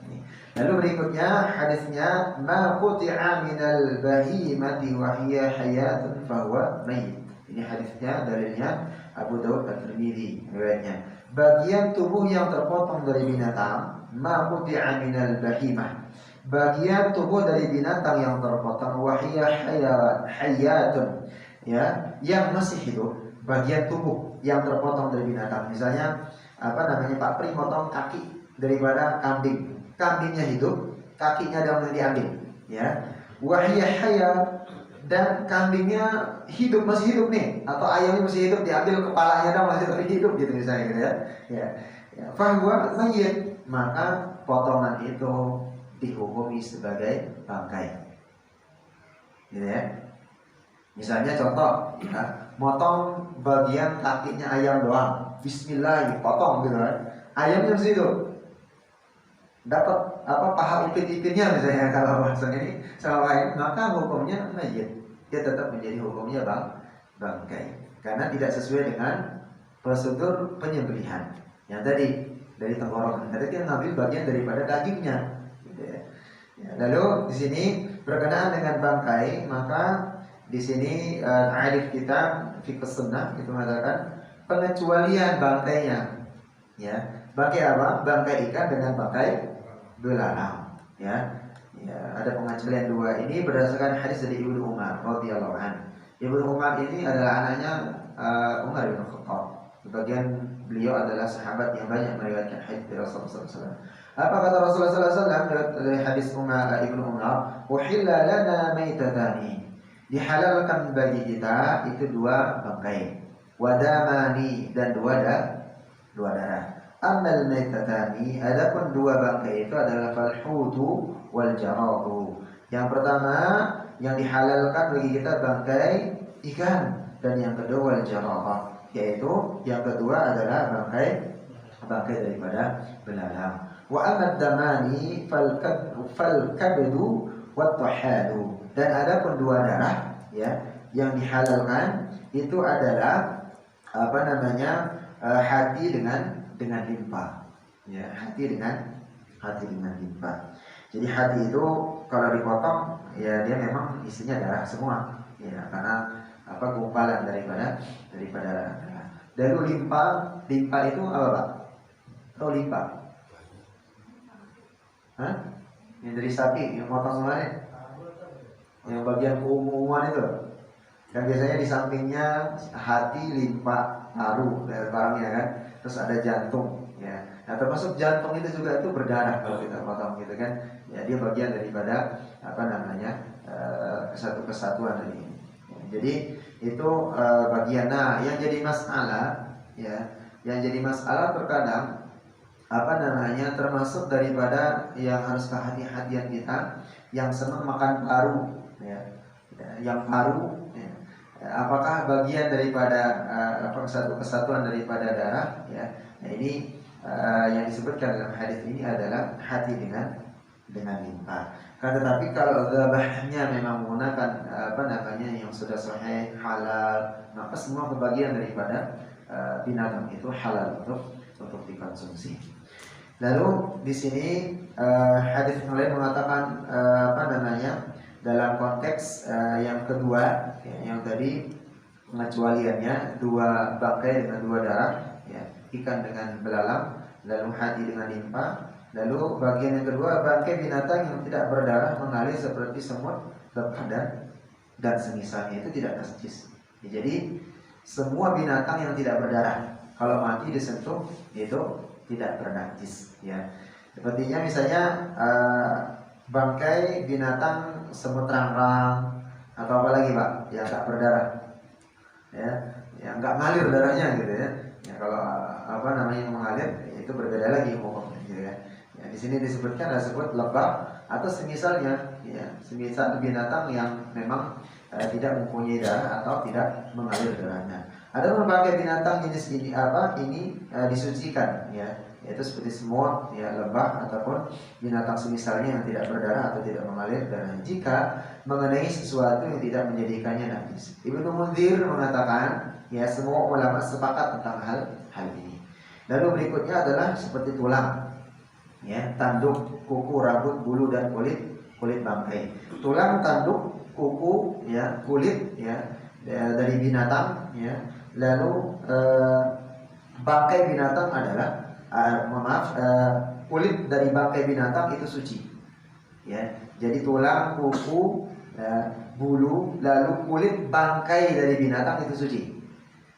Lalu berikutnya hadisnya ma quti'a minal bahimati wa hiya hayatun fahuwa mayyit. Ini hadisnya dalilnya Abu Daud At-Tirmidzi riwayatnya. Bagian tubuh yang terpotong dari binatang, ma quti'a minal bahimah. Bagian tubuh dari binatang yang terpotong wa hiya hayatun, ya, yang masih hidup. Bagian tubuh yang terpotong dari binatang. Misalnya Pak Pri motong kaki daripada kambing. Kambingnya hidup, kakinya dalam diambil, ya. Wahiyah haya, dan kambingnya hidup, masih hidup nih, atau ayamnya masih hidup, diambil kepalanya dong, masih tetap hidup gitu misalnya gitu ya. Ya. Fahuwa mayyit, maka potongan itu dihukumi sebagai bangkai. Gitu ya. Misalnya contoh, ya, motong bagian kakinya ayam doang, bismillah, potong gitu kan. Ayamnya masih hidup. Dapat paha ipin-ipinnya misalnya kalau bahasa ini sama lain, maka hukumnya mayyit. Dia tetap menjadi hukumnya bangkai karena tidak sesuai dengan prosedur penyembelihan. Yang tadi dari tenggorokan tadi dia ngambil bagian daripada dagingnya, gitu ya. Lalu di sini berkenaan dengan bangkai, maka di sini ta'rif kita fiqh sunnah itu mengatakan pengecualian bangkainya, ya. Bangkai apa? Bangkai ikan dengan bangkai belalang, ya. Ada pengecualian dua ini berdasarkan hadis dari Ibnu Umar radhiyallahu anhu. Ibnu Umar ini adalah anaknya Umar bin Khattab. Sebagian beliau adalah sahabat yang banyak meriwayatkan hadis dari Rasulullah SAW. Apa kata Rasulullah SAW dari hadis Ibnu Umar? Uhilla lana maitatani. Dihalalkan bagi kita itu dua bangkai. Wadamani, dan dua darah. Amal maitatani, adapun dua bangkai itu adalah falhutu wal jaradu. Yang pertama yang dihalalkan bagi kita bangkai ikan, dan yang kedua wal jaradu, yaitu yang kedua adalah bangkai daripada belalang. Wa amad damani fal kabdu wat tahadu, dan adapun dua darah, ya, yang dihalalkan itu adalah hati dengan limpa, ya, hati dengan limpa. Jadi hati itu kalau dipotong, ya dia memang isinya darah semua, ya, karena gumpalan daripada darah. Lalu limpa itu apa, Pak? Tahu limpa? Hah? Yang dari sapi, yang potong kemarin, yang bagian keumuman itu, dan biasanya di sampingnya hati, limpa, paru, barangnya kan. Terus ada jantung, ya. Nah, termasuk jantung itu juga itu berdarah kalau kita potong gitu kan. Ya, dia bagian daripada kesatuan dari ini. Ya, jadi itu bagian. Nah, yang jadi masalah, ya, yang jadi masalah terkadang termasuk daripada yang harus kehati-hatian kita, yang senang makan paru, ya. Yang paru, ya. Apakah bagian daripada kesatuan daripada darah, ya. Nah, ini yang disebutkan dalam hadis ini adalah hati dengan limpa. Tetapi kalau dzabahnya memang menggunakan yang sudah sahih halal, maka semua kebagian daripada binatang itu halal untuk dikonsumsi. Lalu di sini hadis yang lain mengatakan dalam konteks yang kedua, ya, yang tadi pengecualiannya dua bangkai dengan dua darah, ya, ikan dengan belalang, lalu hati dengan limpa. Lalu bagian yang kedua bangkai binatang yang tidak berdarah mengalir seperti semut, lebah dan semisalnya, itu tidak najis. Ya, jadi semua binatang yang tidak berdarah kalau mati disentuh itu tidak bernajis, ya. Sepertinya misalnya bangkai binatang semut rangrang atau apa lagi, Pak, yang tak berdarah, ya, yang nggak ngalir darahnya gitu ya. Ya, kalau mengalir, itu berbeda lagi hukumnya gitu ya. Ya, di sini disebutkan lebah atau semisalnya, ya, semisal binatang yang memang tidak mempunyai darah atau tidak mengalir darahnya. Ada berbagai binatang jenis ini disucikan, ya, yaitu seperti semut, ya, lebah ataupun binatang semisalnya yang tidak berdarah atau tidak mengalir darah jika mengenai sesuatu yang tidak menjadikannya najis. Ibnu Munzir mengatakan, ya, semua ulama sepakat tentang hal ini. Lalu berikutnya adalah seperti tulang, ya, tanduk, kuku, rambut, bulu dan kulit bangkai. Tulang, tanduk, kuku, ya, kulit, ya, dari binatang, ya. Lalu bangkai binatang adalah kulit dari bangkai binatang itu suci, ya. Jadi tulang, kuku, bulu, lalu kulit bangkai dari binatang itu suci,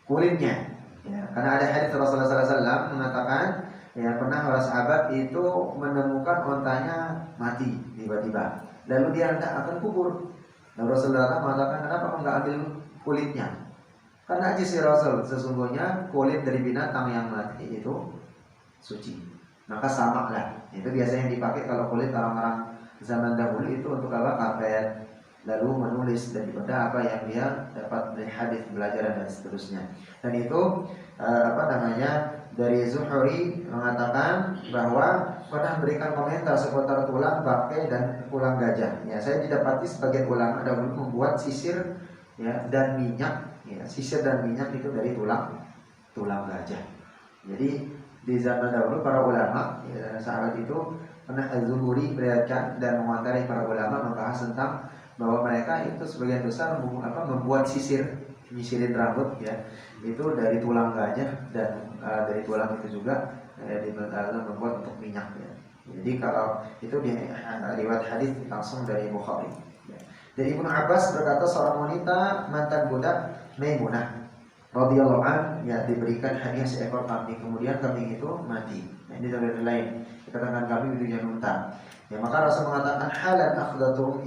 kulitnya, ya. Karena ada hadis Rasulullah SAW mengatakan, ya, pernah para sahabat itu menemukan ontanya mati tiba-tiba, lalu dia hendak akan kubur. Lalu Rasulullah mengatakan, kenapa enggak ambil kulitnya? Karena najis, ya Rasul, sesungguhnya kulit dari binatang yang mati itu suci. Maka samalah. Itu biasanya yang dipakai kalau kulit orang-orang zaman dahulu itu untuk apa? Karpet, lalu menulis daripada apa yang dia dapat dari hadis, belajar dan seterusnya. Dan itu dari Zuhri mengatakan bahwa pernah berikan komentar seputar tulang bangkai dan tulang gajah. Ya, saya didapati sebagian ulama dahulu membuat sisir, ya, dan minyak, ya, sisir dan minyak itu dari tulang gajah. Jadi di zaman dahulu para ulama, ya, sahabat itu pernah Az-Zuhri beriakan dan mengomentari para ulama membahas tentang bahwa mereka itu sebagian besar membuat nyisirin rambut, ya, itu dari tulang gajah dan dari tulang itu juga membuat untuk minyak, ya. Jadi kalau itu di riwayat hadis langsung dari Bukhari, ya. Dari Ibnu Abbas berkata, seorang wanita mantan budak Maimunah radhiyallahu an, ya, diberikan hadiah seekor kambing, kemudian kambing itu mati. Nah, ini dari lain dikatakan kambing itu jangan unta. Ya, maka Rasul mengatakan, halan akhdatum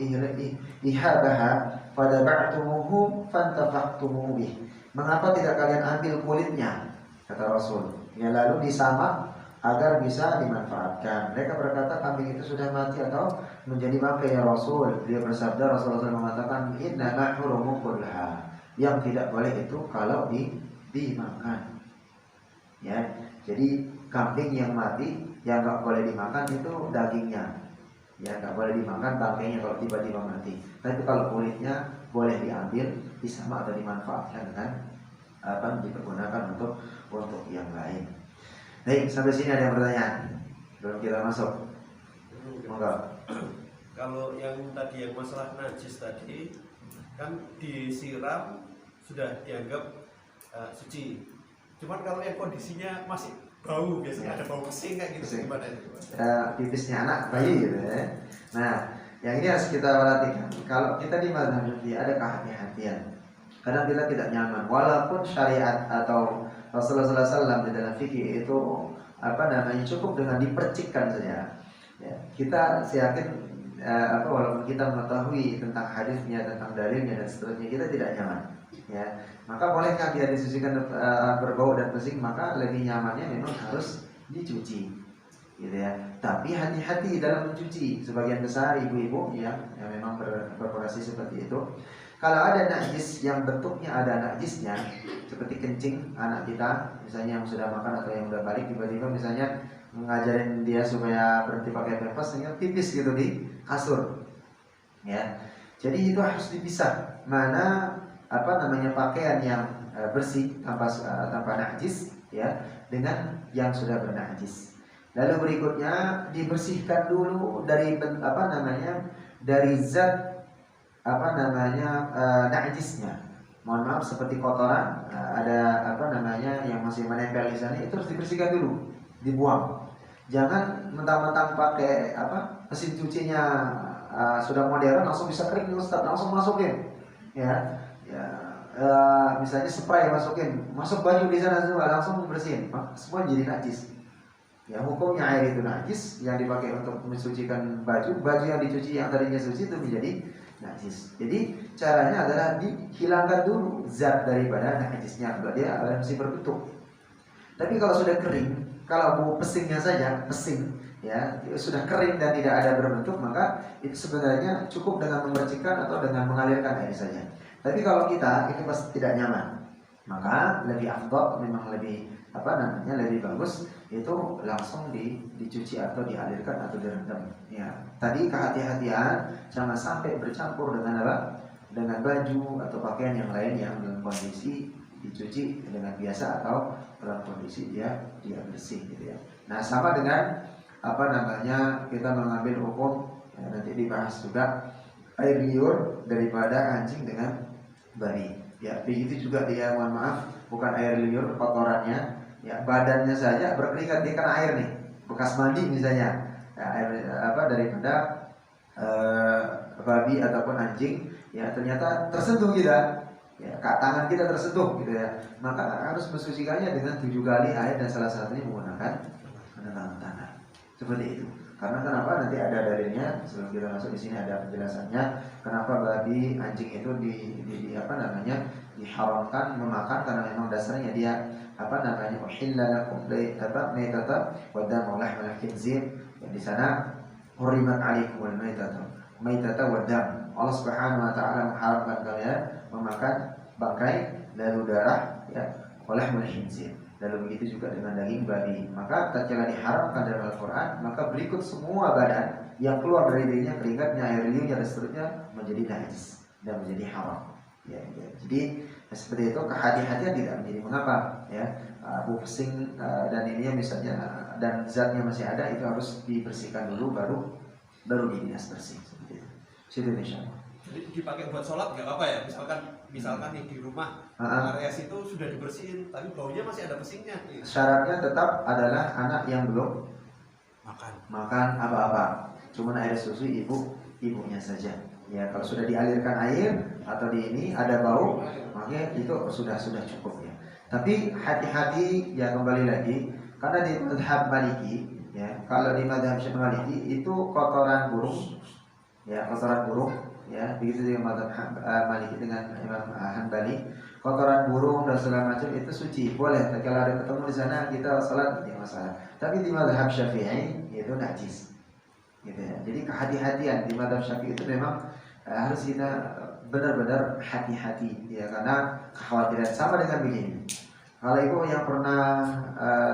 ihabaha fadaba'tumuhu fantafaqtumu bih. Mengapa tidak kalian ambil kulitnya? Kata Rasul. Ya, lalu disamak agar bisa dimanfaatkan. Mereka berkata, kambing itu sudah mati atau menjadi bangkai, ya Rasul. Dia bersabda, Rasulullah mengatakan, inna ma'hurumu kullaha. Yang tidak boleh itu kalau dimakan. Ya, jadi kambing yang mati yang nggak boleh dimakan itu dagingnya, ya, nggak boleh dimakan bangkainya kalau tiba-tiba mati. Tapi kalau kulitnya boleh diambil, disamak atau dimanfaatkan dengan dipergunakan untuk yang lain. Baik, sampai sini ada yang bertanya? Belum kita masuk. Monggo. Kalau yang tadi yang masalah najis tadi kan disiram sudah dianggap suci. Cuman kalau yang kondisinya masih bau, biasanya ada bau pesing kayak gitu, gimana itu? Pipisnya anak bayi gitu, ya. Nah, yang ini harus kita perhatikan. Kalau kita di mazhab Hanafi ada kehati-hatian. Kadang kita tidak nyaman, walaupun syariat atau Rasulullah SAW di dalam fikih itu cukup dengan dipercikkan saja. Ya, kita yakin walaupun kita mengetahui tentang hadisnya, tentang dalilnya dan seterusnya, kita tidak nyaman. Ya, maka bolehkah dia disucikan berbau dan pesing? Maka lebih nyamannya memang harus dicuci, gitu ya. Tapi hati-hati dalam mencuci. Sebagian besar ibu-ibu yang memang berprofesi seperti itu, kalau ada najis yang bentuknya ada najisnya, seperti kencing anak kita misalnya yang sudah makan atau yang sudah balik, tiba-tiba misalnya mengajarin dia supaya berhenti pakai pampers sehingga pipis gitu di kasur, ya. Jadi itu harus dipisah, mana pakaian yang bersih tanpa najis, ya, dengan yang sudah bernajis. Lalu berikutnya dibersihkan dulu dari dari zat najisnya. Mohon maaf, seperti kotoran ada yang masih menempel di sana, itu harus dibersihkan dulu, dibuang. Jangan mentang-mentang pakai mesin cucinya sudah modern langsung bisa kering, Ustaz, langsung masukin, ya. Misalnya spray masuk baju di sana semua, langsung bersihin, semua jadi najis. Ya, hukumnya air itu najis yang dipakai untuk mensucikan baju yang dicuci yang tadinya suci itu menjadi najis. Jadi caranya adalah dihilangkan dulu zat daripada najisnya, dia mesti berbentuk. Tapi kalau sudah kering, kalau mau pesingnya saja, ya sudah kering dan tidak ada berbentuk, maka itu sebenarnya cukup dengan memercikkan atau dengan mengalirkan air saja. Tapi kalau kita itu pasti tidak nyaman, maka lebih afdal, memang lebih lebih bagus itu langsung dicuci atau dialirkan atau direndam. Ya, tadi kehati-hatian jangan sampai bercampur dengan dengan baju atau pakaian yang lain yang dalam kondisi dicuci dengan biasa atau dalam kondisi dia bersih gitu ya. Nah, sama dengan kita mengambil hukum ya, nanti dibahas juga air liur daripada anjing dengan babi. Ya, begitu juga dia, mohon maaf, bukan air liur kotorannya, ya badannya saja berkeringat, dia kena air nih, bekas mandi misalnya, ya, air daripada babi ataupun anjing, ya ternyata tersentuh kita, ya tangan kita tersentuh gitu ya, maka harus mensucikannya dengan 7 kali air dan salah satunya menggunakan tangan. Seperti itu. Karena kenapa, nanti ada dalilnya sebelum kita masuk di sini, ada penjelasannya kenapa babi, anjing itu diharamkan memakan, karena memang dasarnya dia uhilla lakum maitata wa damu lahmal khinzir. Di sana hurimat alaikumul maitata wa dam. Allah Subhanahu wa taala mengharamkan kalian memakan bangkai lalu darah ya, lahmal khinzir. Lalu begitu juga dengan daging babi. Maka tatkala diharamkan dalam Al-Quran, maka berikut semua badan yang keluar dari dirinya, keringatnya, air liurnya dan seterusnya menjadi najis dan menjadi haram. Ya. Jadi seperti itu, kehati-hatian tidak menjadi mengapa. Ya, pusing dan ininya misalnya dan zatnya masih ada, itu harus dibersihkan dulu, baru dibilas bersih. Seperti itu. Situ insyaallah. Jadi dipakai buat sholat nggak apa-apa ya? Misalkan nih di rumah area situ sudah dibersihin, tapi baunya masih ada pesingnya. Syaratnya tetap adalah anak yang belum makan apa-apa, cuma air susu ibunya saja. Ya, kalau sudah dialirkan air atau di ini ada bau, maka itu sudah cukup ya. Tapi hati-hati ya, kembali lagi, karena di mazhab Maliki ya, kalau di mazhab Maliki itu kotoran burung ya, ya, begitu juga mazhab Maliki dengan Imam Hanbali, kotoran burung dan segala macam itu suci, boleh. Kalau ada ketemu di sana kita salat tidak masalah. Tapi di mazhab Syafi'i itu najis, gitu ya. Jadi kehati-hatian di mazhab Syafi'i itu memang harus kita benar-benar hati-hati ya, karena kekhawatiran. Sama dengan begini, kalau ibu yang pernah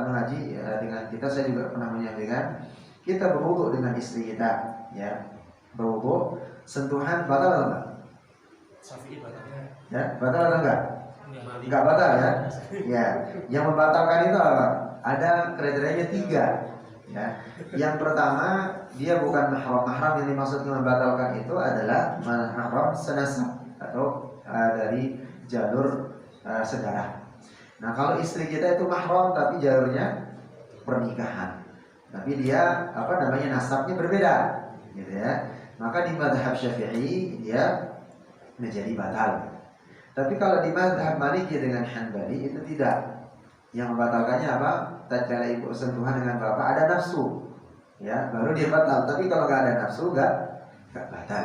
mengaji dengan kita, saya juga pernah menyampaikan, kita berwudu dengan istri kita ya, berwudu, sentuhan batal atau enggak? Syafi'i batal. Ya, batal atau enggak? Enggak batal ya. Ya, yang membatalkan itu apa? Ada kriterianya 3 ya. Yang pertama, dia bukan mahram. Yang dimaksudkan membatalkan itu adalah mahram senasab atau dari jalur saudara. Nah, kalau istri kita itu mahram tapi jalurnya pernikahan, tapi dia nasabnya berbeda gitu ya, maka di mazhab Syafi'i dia menjadi batal. Tapi kalau di mazhab Maliki dengan Hanbali itu tidak. Yang membatalkannya apa? Tatkala ibu sentuhan dengan bapak ada nafsu, ya, baru dia batal. Tapi kalau nggak ada nafsu, nggak batal.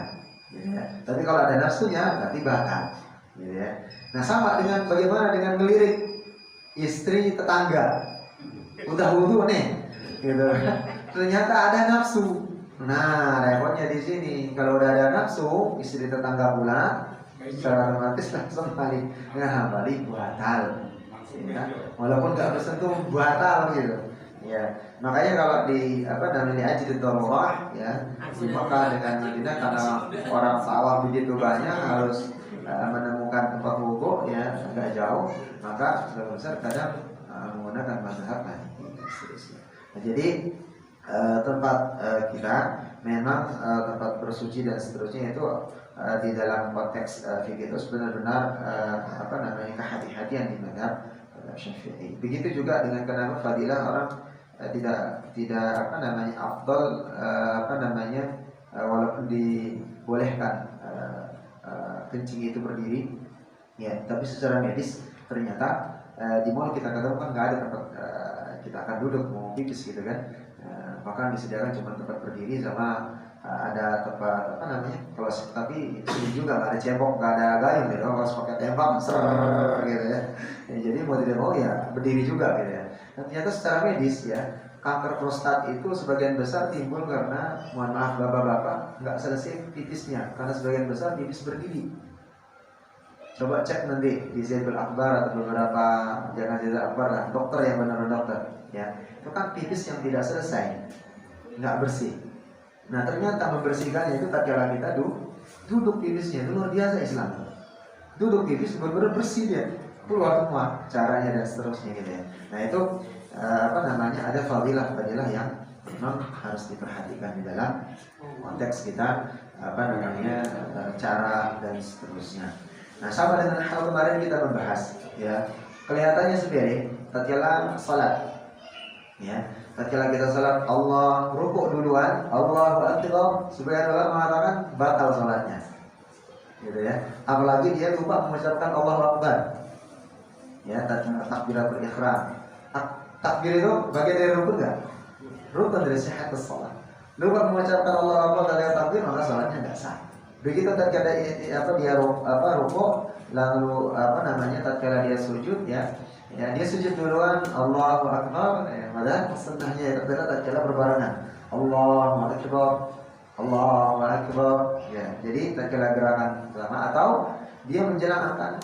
Gitu ya. Tapi kalau ada nafsunya, berarti batal. Gitu ya. Nah, sama dengan bagaimana dengan melirik istri tetangga, udah wudu nih, gitu. Ternyata ada nafsu. Nah, repotnya di sini. Kalau udah ada nafsu, istri tetangga pula, secara otomatis langsung balik. Nah, balik batal. Ya, walaupun nggak bersentuh batal gitu. Ya, makanya kalau di haji darurah ya, di Mekah dengan Madinah, karena orang sawah begitu banyak, harus menemukan tempat wudu ya agak jauh, maka sebagian besar kadang menggunakan mazhab Maliki. Nah, jadi tempat kita memang tempat bersuci dan seterusnya itu di dalam konteks fikih itu benar-benar kehati-hatian di mazhab Syafi'i. Begitu juga dengan kenapa fadilah orang tidak afdal walaupun dibolehkan kencing itu berdiri ya, tapi secara medis ternyata di mall kita ketemu kan nggak ada tempat kita akan duduk mau pipis gitu kan, bahkan disediakan cuma tempat berdiri sama ada tempat kalau tapi itu juga nggak ada cebok, nggak ada gayung gitu, kalau pakai tembak gitu ya. Jadi mau tidak mau ya berdiri juga gitu ya. Dan ternyata secara medis ya, kanker prostat itu sebagian besar timbul karena, mohon maaf bapak-bapak, nggak selesai pipisnya, karena sebagian besar pipis berdiri. Coba cek nanti di Zaidul Akbar atau beberapa, jangan Zaidul Akbar lah, dokter yang benar dokter, ya. Itu kan pipis yang tidak selesai, nggak bersih. Nah ternyata membersihkannya itu tatkala kita duduk pipisnya, itu luar biasa Islam. Duduk pipis benar-benar bersih dia, keluar semua caranya dan seterusnya gitu ya. Nah itu ada fadilah yang memang harus diperhatikan di dalam konteks kita cara dan seterusnya. Nah sama dengan hal kemarin kita membahas ya, kelihatannya sepele tatkala salat ya, tatkala kita salat Allah rukuk duluan, Allahu Akbar, sebagian ulama mengatakan batal salatnya gitu ya, apalagi dia lupa mengucapkan Allahu Akbar ya, takbiratul ihram. Takbir itu bagian dari rukun enggak? Rukun dari sihhat shalah. Lupa mengucapkan Allahu Akbar dari takbir, maka salatnya enggak sah. Begitu tatkala dia rukuk, lalu tatkala dia sujud ya dia sujud duluan Allahu Akbar ya, padahal sunnahnya itu adalah tatkala berbarengan Allahu Akbar, Allahu Akbar ya. Jadi tatkala gerakan pertama atau dia menjelang akan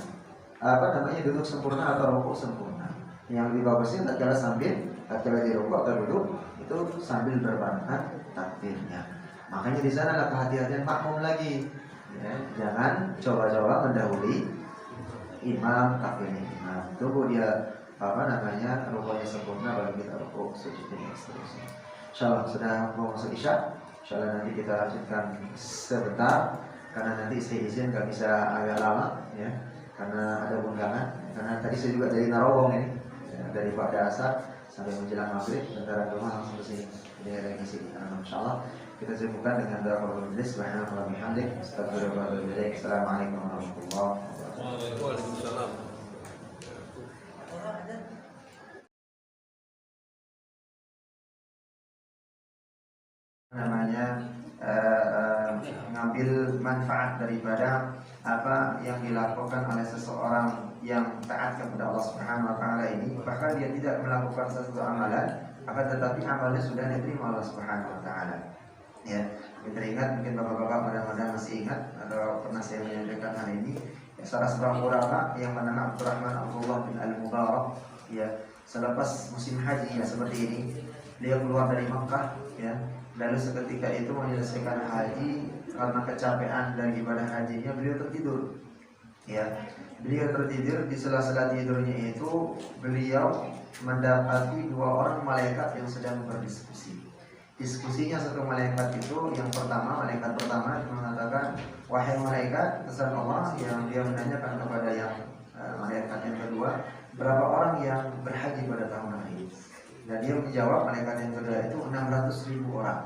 duduk sempurna atau rukuk sempurna. Yang lebih bagusnya tatkala di rukuk atau duduk itu sambil berbarengan takbirnya. Makanya di sana ada kehati-hatian makmum lagi. Ya, jangan coba-coba mendahului imam takbirnya imam. Tunggu dia rukuknya sempurna baru kita rukuk, sujud dan seterusnya. Insyaallah sudah mau masuk Isya. Insyaallah nanti kita lanjutkan sebentar karena nanti saya izin nggak bisa agak lama ya. Karena ada undangan. Karena tadi saya juga dari Narogong ini ya, dari Pak Dasar sampai menjelang maghrib, bentar rumah langsung ke sini. Jadi ada ngisi. Insyaallah kita sibukkan dengan doa qaulul majlis. Subhanallah wa bihamdik, astagfirullah wa atubu ilaik. Assalamualaikum warahmatullahi wabarakatuh. Waalaikumsalam. Ngambil manfaat daripada apa yang dilakukan oleh seseorang yang taat kepada Allah Subhanahu wa taala ini, bahkan dia tidak melakukan sesuatu amalan, akan tetapi amalnya sudah diterima Allah Subhanahu wa taala. Ya, kita ingat, mungkin bapak-bapak mudah-mudahan masih ingat atau pernah saya menyampaikan hal ini. Ya, salah seorang ulama yang bernama Abdurrahman Abdullah bin Al-Mubarak, ya, selepas musim haji ya seperti ini, dia keluar dari Makkah, ya, lalu seketika itu menyelesaikan haji, karena kecapean dari ibadah hajinya beliau tertidur. Ya, beliau tertidur, di sela-sela tidurnya itu beliau mendapati dua orang malaikat yang sedang berdiskusi. Diskusinya satu malaikat itu, yang pertama, malaikat pertama mengatakan, wahai malaikat pesan Allah, yang dia menanyakan kepada yang malaikat yang kedua, berapa orang yang berhaji pada tahun ini? Dan dia menjawab, malaikat yang kedua itu 600.000 orang.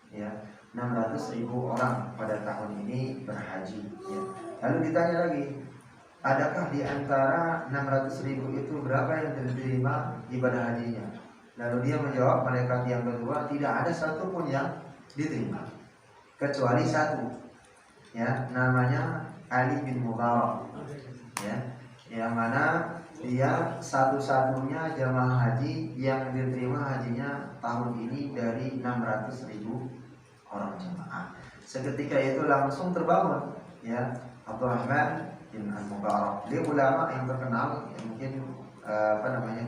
Ya, 600.000 orang pada tahun ini berhaji. Ya. Lalu ditanya lagi, adakah di antara 600.000 itu berapa yang diterima ibadah hajinya? Lalu dia menjawab, malaikat yang kedua, tidak ada satupun yang diterima kecuali satu, ya, namanya Ali bin Mubarak, ya, yang mana dia satu-satunya jamaah haji yang diterima hajinya tahun ini dari 600.000 orang jemaah. Seketika itu langsung terbangun, ya, Abdurrahman bin Al-Mubarak. Dia ulama yang terkenal, yang mungkin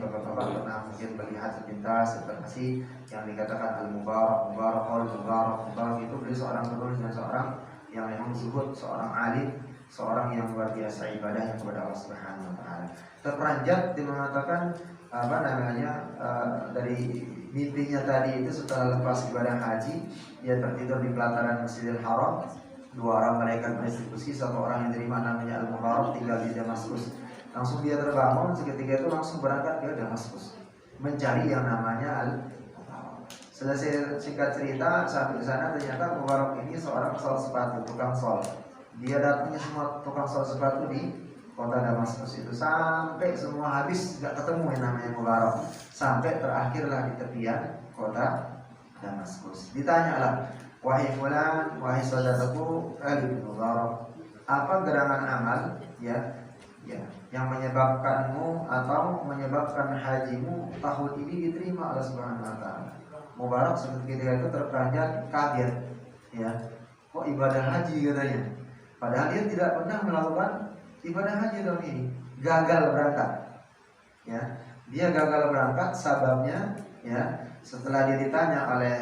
bapak-bapak pernah mungkin melihat sepintas informasi yang dikatakan Al-Mubarak, Mubarak itu beliau seorang penulis dan seorang yang memang zuhud, seorang alim, seorang yang luar biasa ibadahnya kepada Allah Subhanahu wa taala. Terperanjat dia mengatakan dari mimpinya tadi itu, setelah lepas ibadah haji dia tertidur di pelataran Masjidil Haram. Dua orang malaikat berdiskusi, satu orang yang terima namanya Al-Mubarak tinggal di Damaskus. Langsung dia terbangun, seketika itu langsung berangkat ke Damaskus mencari yang namanya Al-Mubarak. Selesai singkat cerita, sampai di sana ternyata Mubarak ini seorang sol sepatu, tukang sol. Dia datangnya semua tukang sol sepatu di kota Damaskus itu, sampai semua habis, gak ketemu yang namanya Mubarak. Sampai terakhirlah di tepian kota Damaskus. Ditanyalah, wahai fulan, wahai saudaraku Ali bin Mubarak, apa gerangan amal ya yang menyebabkanmu atau menyebabkan hajimu tahun ini diterima oleh Subhanahu wa taala. Mubarak seperti ketika itu terperanjat kaget, ya. Kok ibadah haji katanya. Padahal dia tidak pernah melakukan ibadah haji tahun ini. Gagal berangkat. Ya. Dia gagal berangkat sebabnya, ya. Setelah dia ditanya oleh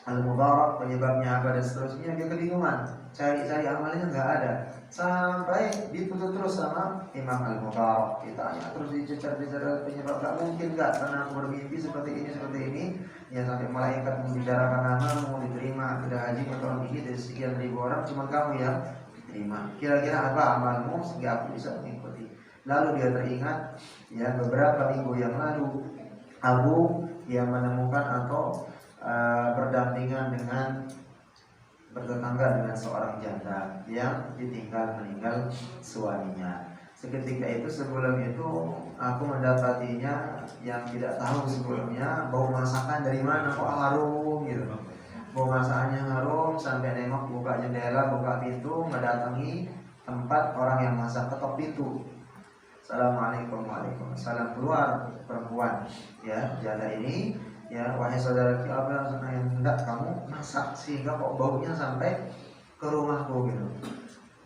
Al-Mubarak penyebabnya apa dan seterusnya, dia kebingungan. Cari-cari amalnya nggak ada. Sampai dituntut terus sama Imam Al-Mubarak, ditanya terus dicecar penyebab, nggak mungkin nggak, karena aku bermimpi seperti ini, ya, sampai malaikat membicarakan namamu diterima sudah haji tahun ini dari sekian ribu orang, cuma kamu yang diterima. Kira-kira apa amalmu sehingga aku bisa mengikuti? Lalu dia teringat, ya, beberapa minggu yang lalu Abu yang menemukan atau berdampingan dengan bertetangga dengan seorang janda yang ditinggal meninggal suaminya. Seketika itu, sebelum itu aku mendapatinya yang tidak tahu sebelumnya, bau masakan dari mana kok harum gitu. Bau masakannya harum sampai nengok buka jendela, buka pintu, mendatangi tempat orang yang masak, ketok pintu. Assalamualaikum, waalaikumsalam. Keluar perempuan, ya, janda ini, ya, wahai saudara, apa yang hendak kamu masak sehingga kok baunya sampai ke rumahku gitu.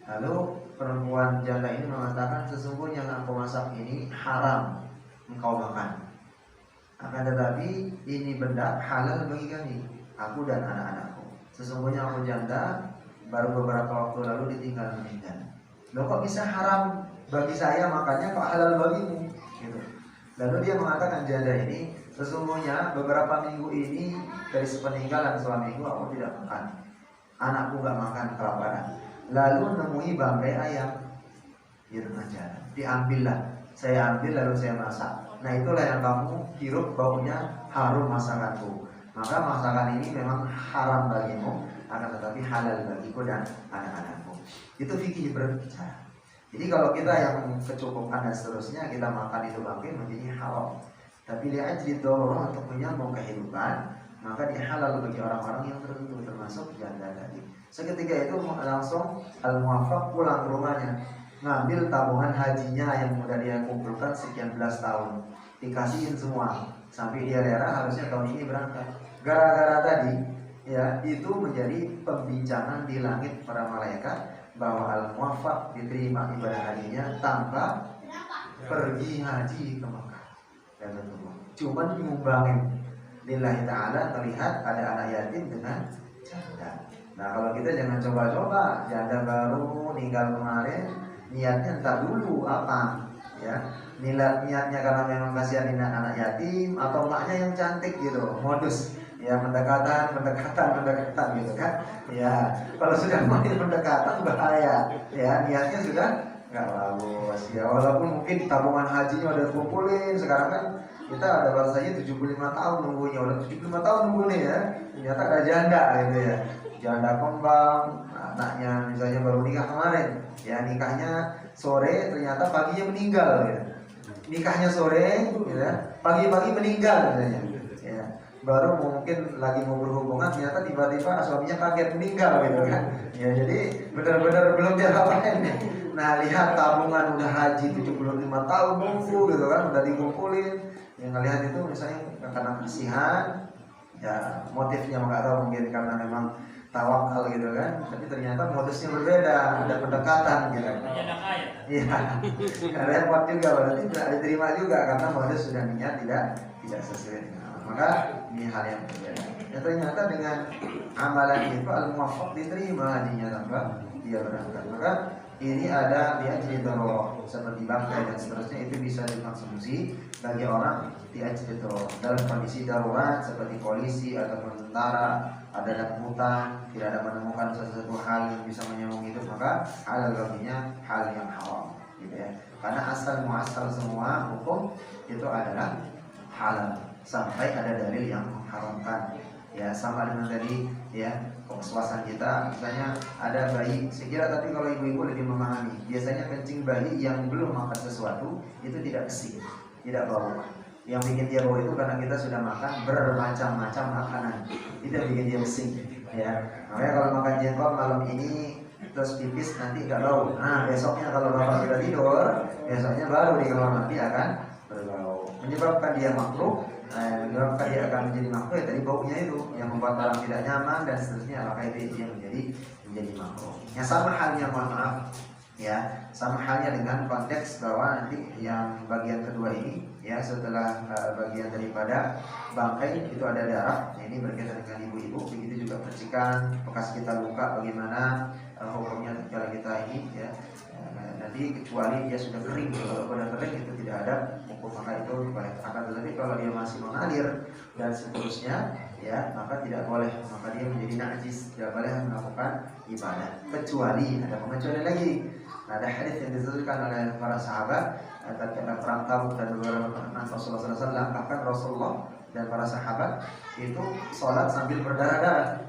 Lalu perempuan janda ini mengatakan, sesungguhnya yang aku masak ini haram engkau makan, akan tetapi ini benda halal bagi kami, aku dan anak-anakku. Sesungguhnya aku janda, baru beberapa waktu lalu ditinggal meninggal. Loh, kok bisa haram bagi saya, makanya kok halal bagimu gitu. Lalu dia mengatakan, janda ini, sesungguhnya beberapa minggu ini dari sepeninggalan suamiku aku tidak makan, anakku gak makan kelaparan. Lalu nemui bangkai ayam di tengah jalan, diambillah, saya ambil lalu saya masak. Nah, itulah yang kamu hirup baunya harum masakanku. Maka masakan ini memang haram bagimu, akan tetapi halal bagiku dan anak-anakku. Itu fikih berbicara. Jadi kalau kita yang kecukupan dan seterusnya kita makan itu bangkai menjadi haram. Tapi dia ajri dorong untuk menyambung kehidupan, maka dia halal bagi orang-orang yang tertentu, termasuk janda tadi. Seketika itu langsung Al-Muwaffaq pulang ke rumahnya, ngambil tabungan hajinya yang sudah dia kumpulkan sekian belas tahun, dikasihin semua sampai dia rela harusnya tahun ini berangkat. Gara-gara tadi, ya, itu menjadi pembincangan di langit para malaikat bahwa Al-Muwaffaq diterima ibadah hajinya tanpa pergi haji ke Mekah. Cuman nyumbangin lillahi ta'ala, terlihat ada anak yatim dengan janda. Nah, kalau kita jangan coba-coba, janda baru meninggal kemarin, niatnya entah dulu apa, ya, niatnya karena memang kasihan dengan anak yatim atau maknya yang cantik gitu, modus, ya, pendekatan gitu kan, ya. Kalau sudah mulai pendekatan bahaya, ya, niatnya sudah nggak bagus, ya. Walaupun mungkin tabungan hajinya udah kumpulin, sekarang kan kita ada bahasanya 75 tahun nunggunya, udah 75 tahun nunggu nih, ya, ternyata ada janda gitu, ya, janda kembang, anaknya misalnya baru nikah kemarin, ya, nikahnya sore ternyata paginya meninggal, ya. Nikahnya sore, ya, pagi-pagi meninggal misalnya, ya. Baru mungkin lagi mau berhubungan, ternyata tiba-tiba suaminya kaget meninggal gitu kan, ya. Jadi benar-benar belum diapa-apain nih. Nah, lihat tabungan udah haji 75 tahun nunggu gitu kan, udah dikumpulin. Yang ngelihat itu misalnya karena kasihan, ya, motifnya nggak tahu, mungkin karena memang tawakal gitu kan, tapi ternyata modusnya berbeda, ada pendekatan gitu. Iya, repot juga, berarti tidak diterima juga karena modus sudah niat tidak sesuai. Maka ini hal yang berbeda. Ya, ternyata dengan amalan itu Al-Muwaffaq diterima hajinya tanpa dia berangkat. Maka ini ada diajri darurah seperti bangkai dan seterusnya, itu bisa dikonsumsi bagi orang diajri darurah dalam kondisi darurat seperti polisi atau tentara, ada dakutan, tidak ada menemukan sesuatu hal yang bisa menyambung hidup, maka halal baginya hal yang haram, gitu ya. Karena asal muasal semua hukum itu adalah halal sampai ada dalil yang mengharamkan. Ya, sama dengan tadi, ya, kewaswasan kita, misalnya ada bayi, sekira, tapi kalau ibu-ibu lebih memahami, biasanya kencing bayi yang belum makan sesuatu itu tidak kesing, tidak bau. Yang bikin dia bau itu karena kita sudah makan bermacam-macam makanan, itu yang bikin dia kesing, ya. Makanya kalau makan jengkol malam ini terus pipis nanti nggak bau. Nah besoknya kalau bapak sudah tidur, besoknya baru di kamar mandi akan berbau. Menyebabkan dia makruh, menyebabkan dia akan menjadi makruh ya tadi baunya itu yang membuat orang tidak nyaman dan seterusnya, maka itu yang menjadi makruh. Yang sama halnya, mohon maaf ya, sama halnya dengan konteks bahwa nanti yang bagian kedua ini ya, setelah bagian daripada bangkai itu ada darah. Nah, ini berkaitan dengan ibu-ibu. Begitu juga percikan, bekas kita luka, bagaimana hukumnya kalau kita ini ya, nanti kecuali dia sudah kering. Kalau sudah kering itu tidak ada hukum, maka itu boleh. Akan tetapi kalau dia masih mengalir dan seterusnya ya, maka tidak boleh, maka dia menjadi najis, tidak boleh melakukan ibadah. Kecuali ada pengecualian lagi. Nah, ada hadis yang disebutkan oleh para sahabat ketika perang Tabuk dan beberapa Rasulullah SAW, bahkan Rasulullah dan para sahabat itu sholat sambil berdarah-darah,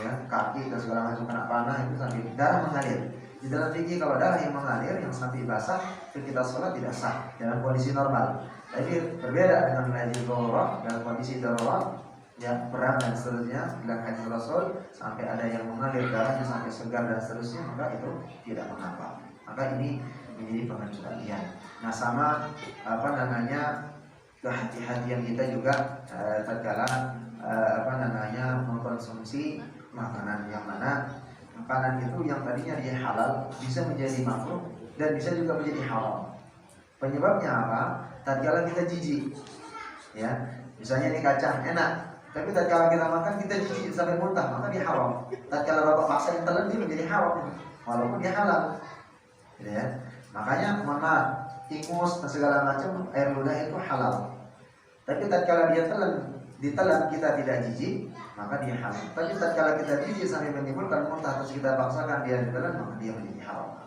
ya, kaki dan segala macam kena panah itu sambil darah mengalir. Di dalam fikih kalau darah yang mengalir yang sampai basah itu kita sholat tidak sah dalam kondisi normal. Tapi berbeda dengan hadis darurat, dalam kondisi darurat ya, perang dan seterusnya, dalam hadis Rasul sampai ada yang mengalir darahnya sampai segar dan seterusnya, maka itu tidak mengapa. Maka ini menjadi pengecualian. Nah, sama kehati-hatian kita juga tatkala mengkonsumsi makanan, yang mana makanan itu yang tadinya dia halal bisa menjadi makruh dan bisa juga menjadi haram. Penyebabnya apa? Tatkala kita jijik, ya, misalnya ini kacang enak, tapi tatkala kita makan kita jijik sampai muntah, maka dia haram. Tatkala bapak paksa yang telan dia menjadi haram, walaupun dia halal. Ya, makanya mohon maaf, ingus dan segala macam air ludah itu halal. Tapi tatkala dia ditelan kita tidak jijik, maka dia halal. Tapi tatkala kita jijik sampai menimbulkan muntah terus kita paksakan dia ditelan, maka dia menjadi haram.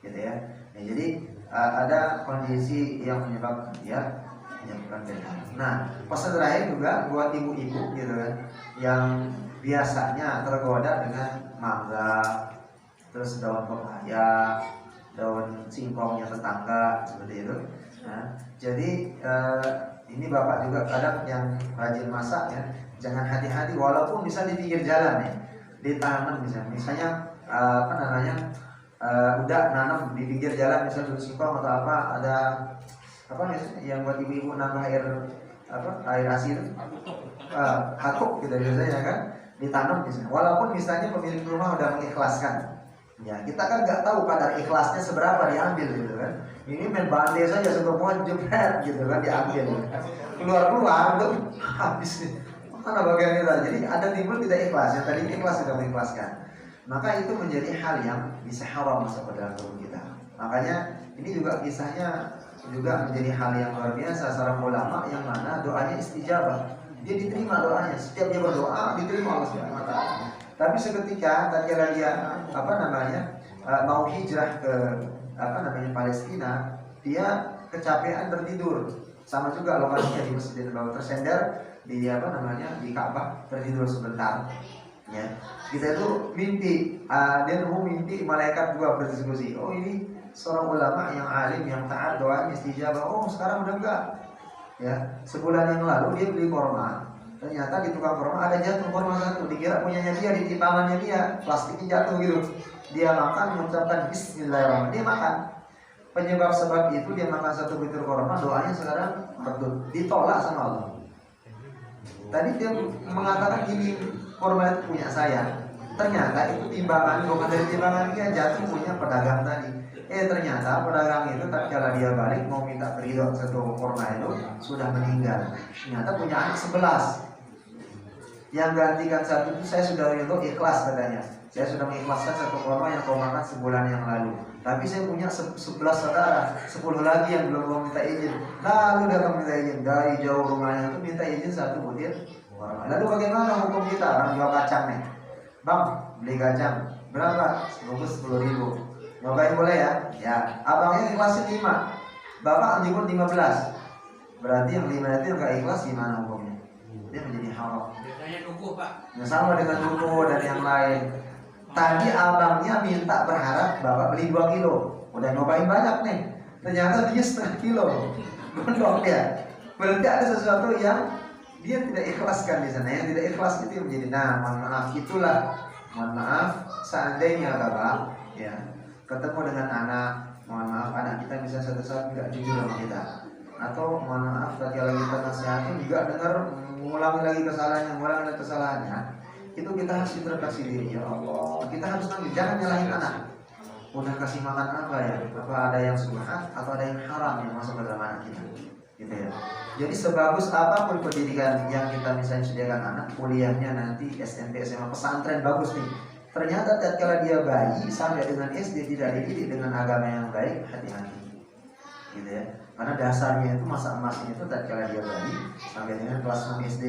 Gitu ya. Nah, jadi ada kondisi yang menyebabkan dia menyebabkan beda. Nah, pesan terakhir juga buat ibu-ibu gitu kan, yang biasanya tergoda dengan mangga, terus daun pepaya, daun singkongnya tetangga seperti itu. Nah, jadi ini bapak juga kadang yang rajin masak ya, jangan hati-hati walaupun bisa di pinggir jalan ya, ditanam misalnya udah nanam di pinggir jalan misalnya daun singkong atau apa, ada apa misalnya yang buat ibu-ibu nambah air asin, hatuk gitu biasanya kan, ditanam misalnya. Walaupun misalnya pemilik rumah udah mengikhlaskan. Ya, kita kan nggak tahu kadar ikhlasnya seberapa diambil gitu kan. Ini main bandel saja sebelum pohon jepret gitu kan diambil. Keluar tuh habis nih. Mana bagian kita? Jadi ada timbul tidak ikhlas. Yang tadi ikhlas sudah mengikhlaskan. Maka itu menjadi hal yang bisa haram masuk ke dalam tubuh kita. Makanya ini juga kisahnya juga menjadi hal yang luar biasa seorang ulama yang mana doanya istijabah. Dia diterima doanya. Setiap dia berdoa diterima Allah Subhanahu wa taala. Tapi seketika tatkala dia mau hijrah ke Palestina, dia kecapean tertidur. Sama juga lokasinya di Masjid Nabawi, tersender di di Ka'bah, tertidur sebentar. Ya. Kita itu mimpi, dia mimpi malaikat dua berdiskusi. Oh, ini seorang ulama yang alim, yang taat, doanya istijabah. Oh, sekarang udah enggak. Ya, sebulan yang lalu dia beli korma. Ternyata di tukang korma ada jatuh korma satu, dikira punyanya dia, di timbangannya dia, plastiknya jatuh gitu. Dia makan, mengucapkan Bismillahirrahmanirrahim, dia makan. Penyebab sebab itu dia makan satu butir korma, doanya sekarang merdut, ditolak sama Allah. Tadi dia mengatakan ini korma itu punya saya. Ternyata itu timbangan, bukan dari timbangan dia, jatuh punya pedagang tadi. Ternyata pedagang itu tatkala dia balik mau minta ridho satu korma itu sudah meninggal. Ternyata punya anak 11. Yang gantikan satu itu saya sudah ridho ikhlas katanya. Saya sudah mengikhlaskan satu korma yang kau makan sebulan yang lalu. Tapi saya punya 11 saudara, 10 lagi yang belum mau minta izin. Lalu datang minta izin dari jauh rumahnya itu minta izin satu butir korma. Lalu bagaimana hukum kita orang jual kacang nih? Bang, beli kacang berapa? Bungkus 10.000. Nyobain boleh ya? Ya, abangnya ikhlasin 5, bapak nyebut 15. Berarti yang 5 itu nggak ikhlas gimana hukumnya? Dia menjadi haram. Biasanya dukuh, Pak. Yang sama dengan dukuh dan yang lain. Tadi abangnya minta berharap bapak beli 2 kilo. Udah nyobain banyak nih. Ternyata dia setengah kilo. Gondok dia. Berarti ada sesuatu yang dia tidak ikhlaskan di sana. Yang tidak ikhlas itu menjadi, nah mohon maaf, itulah mohon maaf, seandainya bapak ya ketemu dengan anak, mohon maaf anak kita bisa satu saat nggak jujur sama kita, atau mohon maaf ketika lagi kita nasihatin juga dengar mengulangi lagi kesalahannya, itu kita harus introspeksi diri. Ya Allah, kita harus nanti jangan nyalahin anak. Udah kasih makan apa ya? Apa ada yang sunat atau ada yang haram yang masuk ke dalam anak kita? Gitu ya. Jadi sebagus apapun pendidikan yang kita misalnya sediakan anak, kuliahnya nanti SMP, SMA, pesantren bagus nih. Ternyata tatkala dia bayi sampai dengan SD tidak dididik dengan agama yang baik, hati-hati. Gitu ya. Karena dasarnya itu masa emasnya itu tatkala dia bayi sampai dengan kelas 6 SD.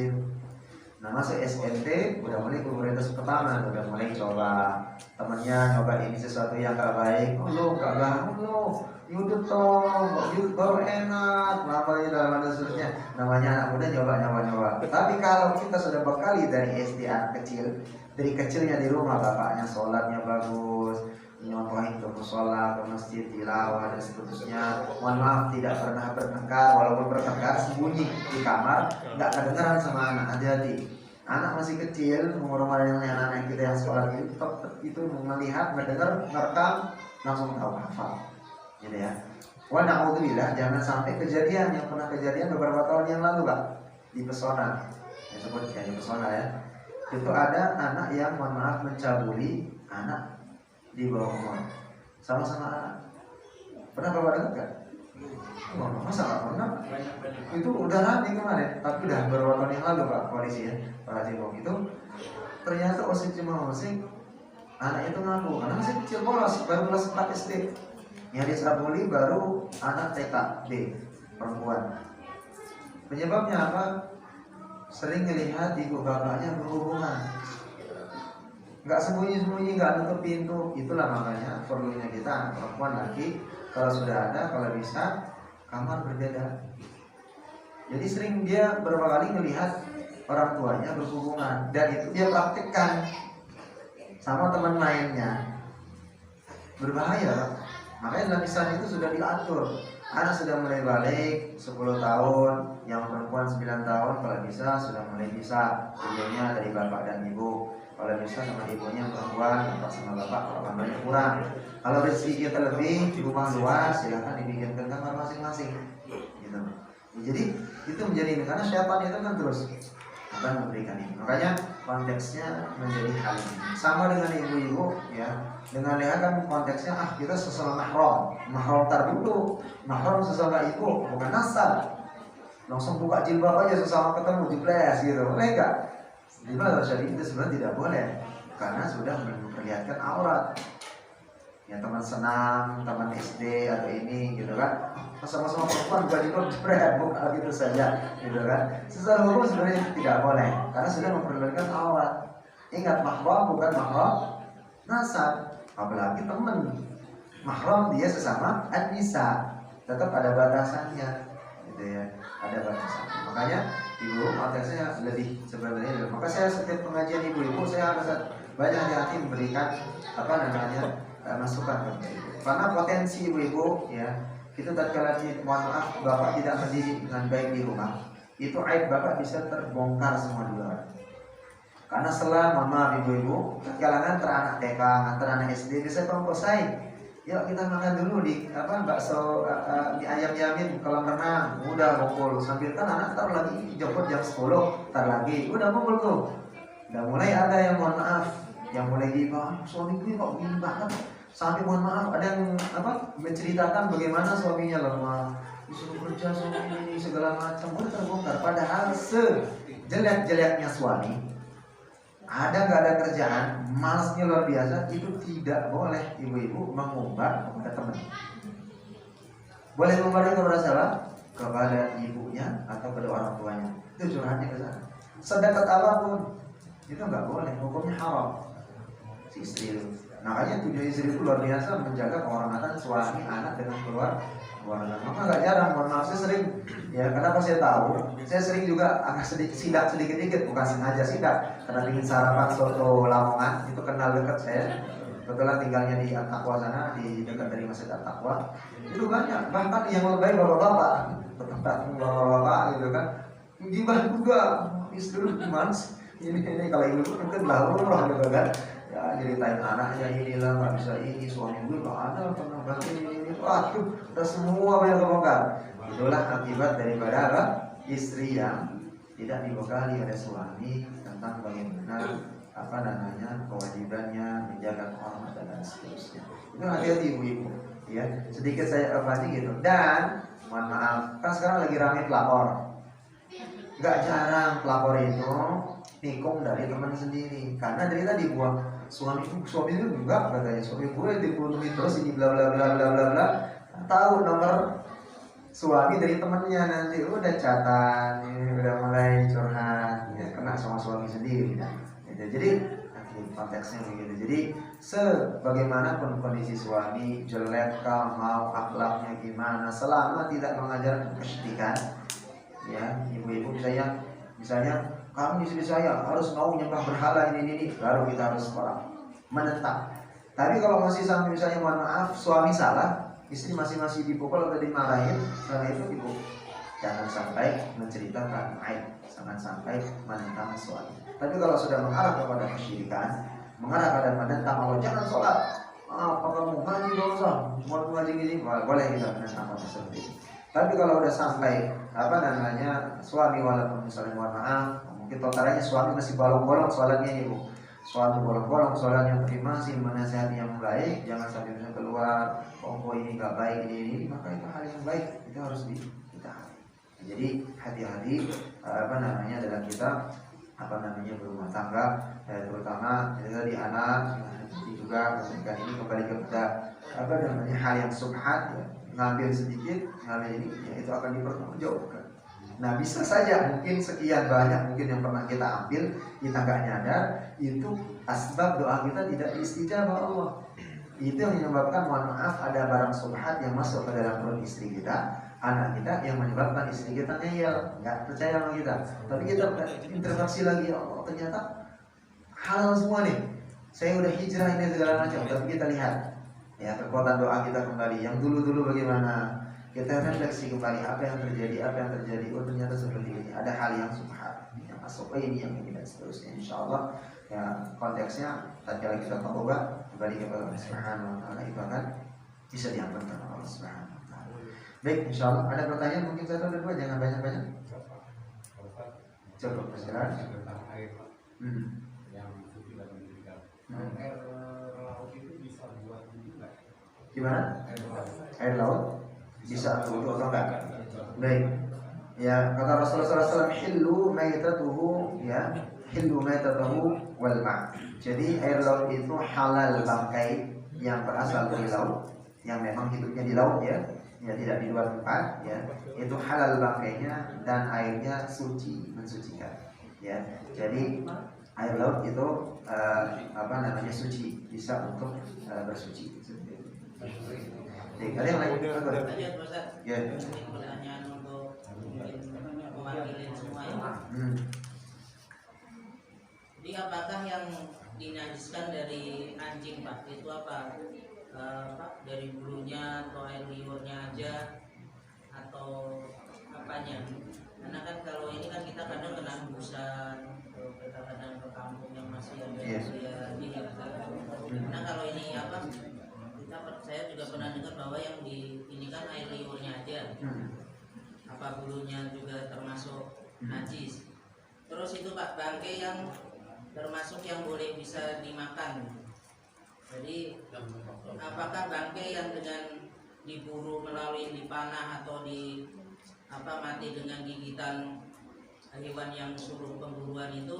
Nah masuk SMP udah mulai prioritas pertama, udah mulai coba temennya nyoba ini sesuatu yang gak baik. Oh lo gak bangun lo, yaudah toh, baru enak, namanya dalam ada seterusnya. Namanya anak muda nyoba. Tapi kalau kita sudah bekali dari SD anak kecil, dari kecilnya di rumah bapaknya sholatnya bagus, nyontohin ke musola, ke masjid, tilawah dan seterusnya. Mohon maaf tidak pernah bertengkar, walaupun bertengkar sembunyi di kamar, nggak kedengeran sama anak. Hati-hati, anak masih kecil, umur-umur yang anak kita yang sekolah itu melihat, mendengar, merekam, langsung tahu hafal, gitu ya. Wah na'udzubillah, jangan sampai kejadian yang pernah kejadian beberapa tahun yang lalu Pak, di Pesona, disebut ya di Pesona ya. Itu ada anak yang mohon maaf mencabuli anak di bawah umur, sama-sama anak. Pernah bapak dengar nggak? Masa nggak pernah? Itu udah running kemarin, tapi udah beberapa tahun yang lalu Pak polisi ya, Pak Cibong itu ternyata osing anak itu ngaku karena masih kecil polos, baru kelas 4 SD. Yang disabuli baru anak TK D perempuan. Penyebabnya apa? Sering melihat ibu bapaknya berhubungan, nggak sembunyi-sembunyi, nggak nutup pintu. Itulah makanya perlunya kita anak perempuan lagi kalau sudah ada, kalau bisa kamar berbeda. Jadi sering dia beberapa kali melihat orang tuanya berhubungan dan itu dia praktikkan sama teman mainnya. Berbahaya. Makanya dalam Islam itu sudah diatur. Anak sudah mulai balik 10 tahun, yang perempuan 9 tahun kalau bisa sudah mulai bisa ibunya dari bapak dan ibu. Kalau bisa sama ibunya perempuan, bapak sama bapak, kalau kamarnya kurang. Kalau rezeki kita lebih, di rumah luas, silahkan dibikinkan kamar masing-masing. Gitu. Jadi itu menjadi karena syaitan itu kan terus akan memberikan ini. Makanya konteksnya menjadi hal ini. Sama dengan ibu-ibu ya. Dengan lihat kan konteksnya kita sesama mahram terdulu, mahram sesama ibu, bukan nasab. Langsung buka jilbab aja sesama ketemu jeples gitu. Boleh enggak? Di dalam syariat itu sebenarnya tidak boleh karena sudah memperlihatkan aurat. Ya teman senam, teman SD atau ini gitu kan. Sama-sama perempuan buka jilbab jepres, buka gitu saja gitu kan. Secara hukum sebenarnya tidak boleh karena sudah memperlihatkan aurat. Ingat mahram bukan mahram nasab. Apalagi teman mahram dia sesama an-nisa, tetap ada batasannya gitu ya, ada batasannya. Makanya ibu konteksnya lebih sebenarnya. Maka saya setiap pengajian ibu-ibu saya harus banyak hati-hati memberikan masukan kepada ibu. Karena potensi ibu-ibu ya, itu tatkala mohon maaf bapak tidak mendidik dengan baik di rumah, itu aib bapak bisa terbongkar semua di luar. Karena setelah mama ibu-ibu kalangan antara anak TK, antara anak SD bisa kelompok saing. Yuk kita makan dulu di bakso di ayam yamin kolam renang, udah ngumpul sambil kan anak ntar lagi jemput jam 10, ntar lagi udah ngumpul tuh. Udah mulai ada yang mohon maaf, yang mulai gibah, suami gue kok gini banget. Sampai mohon maaf ada yang menceritakan bagaimana suaminya lemah, disuruh kerja suami ini segala macam, udah terbongkar. Padahal sejelek-jeleknya suami, ada nggak ada kerjaan, malasnya luar biasa, itu tidak boleh ibu-ibu mengumbar kepada teman. Boleh mengumbar kepada siapa? Kepada ibunya atau kepada orang tuanya. Itu curhatnya ke sana. Sedekat apapun, itu nggak boleh, hukumnya haram. Si istri itu. Makanya tujuan istri itu luar biasa menjaga kehormatan suami anak dengan keluarga. Maka nggak jarang, mohon maaf saya sering ya, kenapa saya tahu? Saya sering juga agak sidak sedikit-sedikit, bukan sengaja sidak, karena ingin sarapan soto Lamongan, itu kenal dekat saya. Kebetulan tinggalnya di At-Taqwa sana, di dekat dari Masjid At-Taqwa. Itu banyak, bahkan yang lebih bapak-bapak, tempat bapak-bapak gitu kan, gibah juga istri lu gimana? Ini kalau ibu mungkin lalu gitu kan. ya ceritain anaknya inilah nggak bisa ini, suami gue nggak ada pernah bantu ini, waduh udah semua banyak kebongkar. Itulah akibat daripada apa? Istri yang tidak dibekali oleh suami tentang bagaimana apa namanya kewajibannya menjaga kehormatan dan seterusnya. Itu hati-hati ibu-ibu ya, sedikit saya obati gitu. Dan mohon maaf, kan sekarang lagi ramai pelapor. Gak jarang pelapor itu nikung dari teman sendiri, karena dari tadi buat suami itu juga katanya suami gue dibunuhin terus ini bla bla bla bla bla bla, tahu nomor suami dari temennya, nanti udah catat, udah mulai curhat, ya, kena sama suami sendiri ya. Jadi konteksnya begitu. Jadi sebagaimanapun kondisi suami jelek kah, mau akhlaknya gimana, selama tidak mengajarkan kesyirikan, ya ibu-ibu misalnya kamu istri saya harus mau nyembah berhala ini, baru kita harus sekolah menentang. Tapi kalau masih sampai misalnya mohon maaf suami salah, istri masih dipukul atau dimarahin, setelah itu ibu jangan sampai menceritakan aib, jangan sampai menentang suami. Tapi kalau sudah mengarah kepada kesyirikan, mengarah pada menentang Allah, jangan sholat, apa kamu ngaji dosa, mau ngaji gini, boleh kita menentang Allah seperti itu. Tapi kalau udah sampai apa namanya suami walaupun misalnya mohon maaf, mungkin totalnya suami masih bolong-bolong sholatnya ibu, suatu bolong-bolong sholatnya, tapi masih menasihati yang baik, jangan sampai bisa keluar, oh ini nggak baik ini, maka itu hal yang baik, itu harus ditaati. Jadi hati-hati apa namanya dalam kita apa namanya berumah tangga, terutama dari anak, juga ketika ini kembali kepada apa namanya hal yang subhat, ya, ngambil sedikit, ngambil ini, ya, itu akan dipertanggungjawabkan. Nah bisa saja mungkin sekian banyak mungkin yang pernah kita ambil, kita nggak nyadar, itu asbab doa kita tidak diistijabah Allah. Itu yang menyebabkan mohon maaf ada barang subhat yang masuk ke dalam perut istri kita, anak kita, yang menyebabkan istri kita ngeyel, nggak percaya sama kita. Tapi kita interaksi lagi, ya Allah ternyata halal semua nih, saya udah hijrah ini segala macam. Tapi kita lihat ya kekuatan doa kita kembali, yang dulu bagaimana, kita refleksi kembali apa yang terjadi, oh ternyata seperti ini, ada hal yang subhat yang masuk, ini yang ini dan seterusnya. Insyaallah ya konteksnya tatkala kita bertobat kembali kepada Allah Subhanahu wa taala, itu akan bisa diampuni oleh Allah Subhanahu wa taala. Baik, insyaallah ada pertanyaan mungkin satu atau dua, jangan banyak-banyak. Cukup persilakan. Yang suci dan menjadikan air laut itu bisa buat juga. Gimana? Air laut bisa wudhu atau enggak? Baik. Ya, kata Rasulullah SAW, hillu maitatuhu, ya, hillu maitatuhu wal ma'. Jadi air laut itu halal bangkai yang berasal dari laut, yang memang hidupnya di laut ya tidak di luar tempat ya, itu halal bangkainya dan airnya suci, mensucikan ya. Jadi air laut itu apa namanya suci, bisa untuk bersuci. Jadi ada yang lain? Ya. Pertanyaan untuk mewakili semua ya. Jadi apakah yang dinajiskan dari anjing Pak itu apa? Pak, dari bulunya atau air liurnya aja atau apanya? Karena kan kalau ini kan kita kadang kena hembusan, kita kadang ke kampung yang masih ada usia dini. Nah kalau ini apa? Saya juga pernah dengar bahwa yang di ini kan air liurnya aja, apa bulunya juga termasuk najis. Terus itu Pak, bangkai yang termasuk yang boleh bisa dimakan. Jadi apakah bangkai yang dengan diburu melalui dipanah atau di apa mati dengan gigitan hewan yang suruh pemburuan itu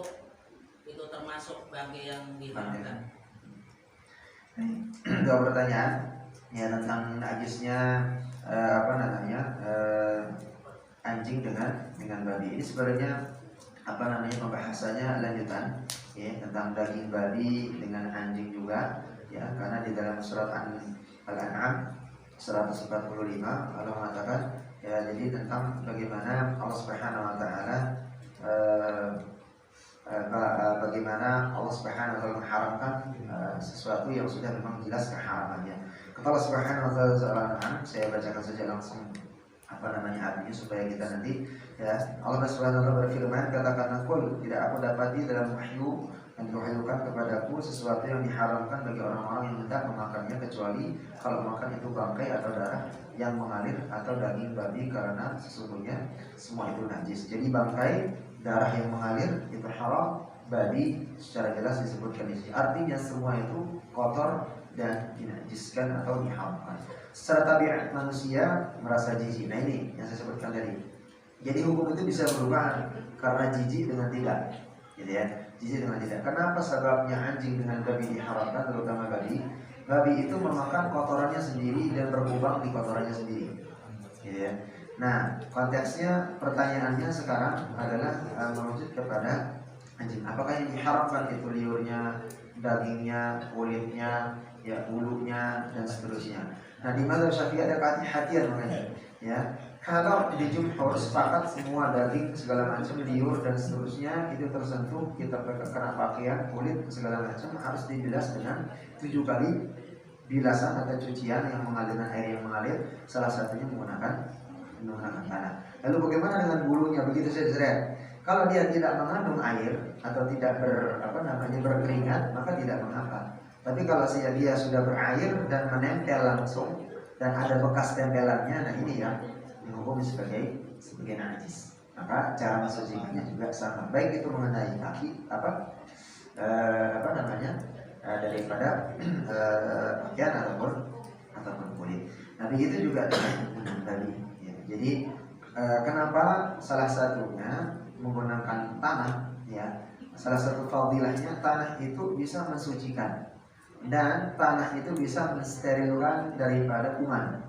termasuk bangkai yang diharamkan? Dua pertanyaan ya tentang najisnya apa namanya anjing dengan babi. Ini sebenarnya apa namanya pembahasannya lanjutan ya tentang daging babi dengan anjing juga ya, karena di dalam surat Al-An'am 145 Allah mengatakan ya, jadi tentang bagaimana Allah Subhanahu wa taala bagaimana Allah Subhanahu wa taala mengharamkan sesuatu yang sudah memang jelas keharamannya. Kata Allah Subhanahu wa taala, saya bacakan saja langsung apa namanya artinya supaya kita nanti ya. Allah Subhanahu wa taala berfirman, katakanlah qul, tidak aku dapati dalam wahyu dan kuhalukan kepadaku sesuatu yang diharamkan bagi orang-orang yang hendak memakannya, kecuali kalau makan itu bangkai atau darah yang mengalir atau daging babi, karena sesungguhnya semua itu najis. Jadi bangkai, darah yang mengalir itu haram, babi secara jelas disebutkan di sini. Artinya semua itu kotor dan dinajiskan atau diharamkan. Secara tabiat manusia merasa jijik. Nah ini yang saya sebutkan tadi. Jadi hukum itu bisa berubah karena jijik dengan tidak, gitu ya. Jijik dengan tidak. Kenapa sebabnya anjing dengan babi diharamkan, terutama babi? Babi itu memakan kotorannya sendiri dan berkubang di kotorannya sendiri, gitu ya. Nah, konteksnya pertanyaannya sekarang adalah merujuk kepada anjing. Apakah yang diharamkan itu liurnya, dagingnya, kulitnya, ya bulunya dan seterusnya. Nah, di mazhab Syafi'i ada kehati-hatian makanya, ya. Kalau di jumhur sepakat semua daging segala macam, liur dan seterusnya itu tersentuh, kita kena pakaian, kulit segala macam harus dibilas dengan 7 kali bilasan atau cucian yang mengalirkan air yang mengalir, salah satunya menggunakan tanah. Lalu bagaimana dengan bulunya? Begitu saya seret. Kalau dia tidak mengandung air atau tidak berkeringat, maka tidak mengapa. Tapi kalau dia sudah berair dan menempel langsung dan ada bekas tempelannya, nah ini ya dihukum sebagai najis. Maka cara mensucikannya juga sama. Baik itu mengenai kaki daripada pakaian ataupun kulit. Nah begitu juga dengan tadi. Ya. Jadi kenapa salah satunya menggunakan tanah? Ya, salah satu fadilahnya tanah itu bisa mensucikan. Dan tanah itu bisa mensterilkan daripada kuman.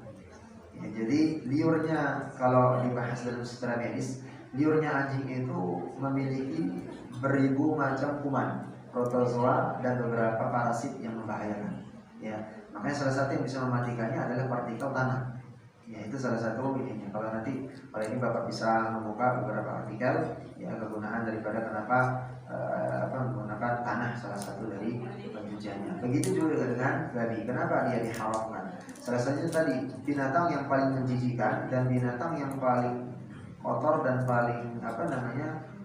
Ya, jadi liurnya kalau dibahas dalam secara medis, liurnya anjing itu memiliki beribu macam kuman, protozoa dan beberapa parasit yang membahayakan. Ya, makanya salah satu yang bisa mematikannya adalah partikel tanah. Ya, itu salah satu ininya. Kalau ini Bapak bisa membuka beberapa artikel ya kegunaan daripada kenapa menggunakan tanah salah satu dari pencuciannya. Begitu juga dengan babi. Kenapa dia diharamkan? Salah satunya tadi binatang yang paling menjijikan dan binatang yang paling kotor dan paling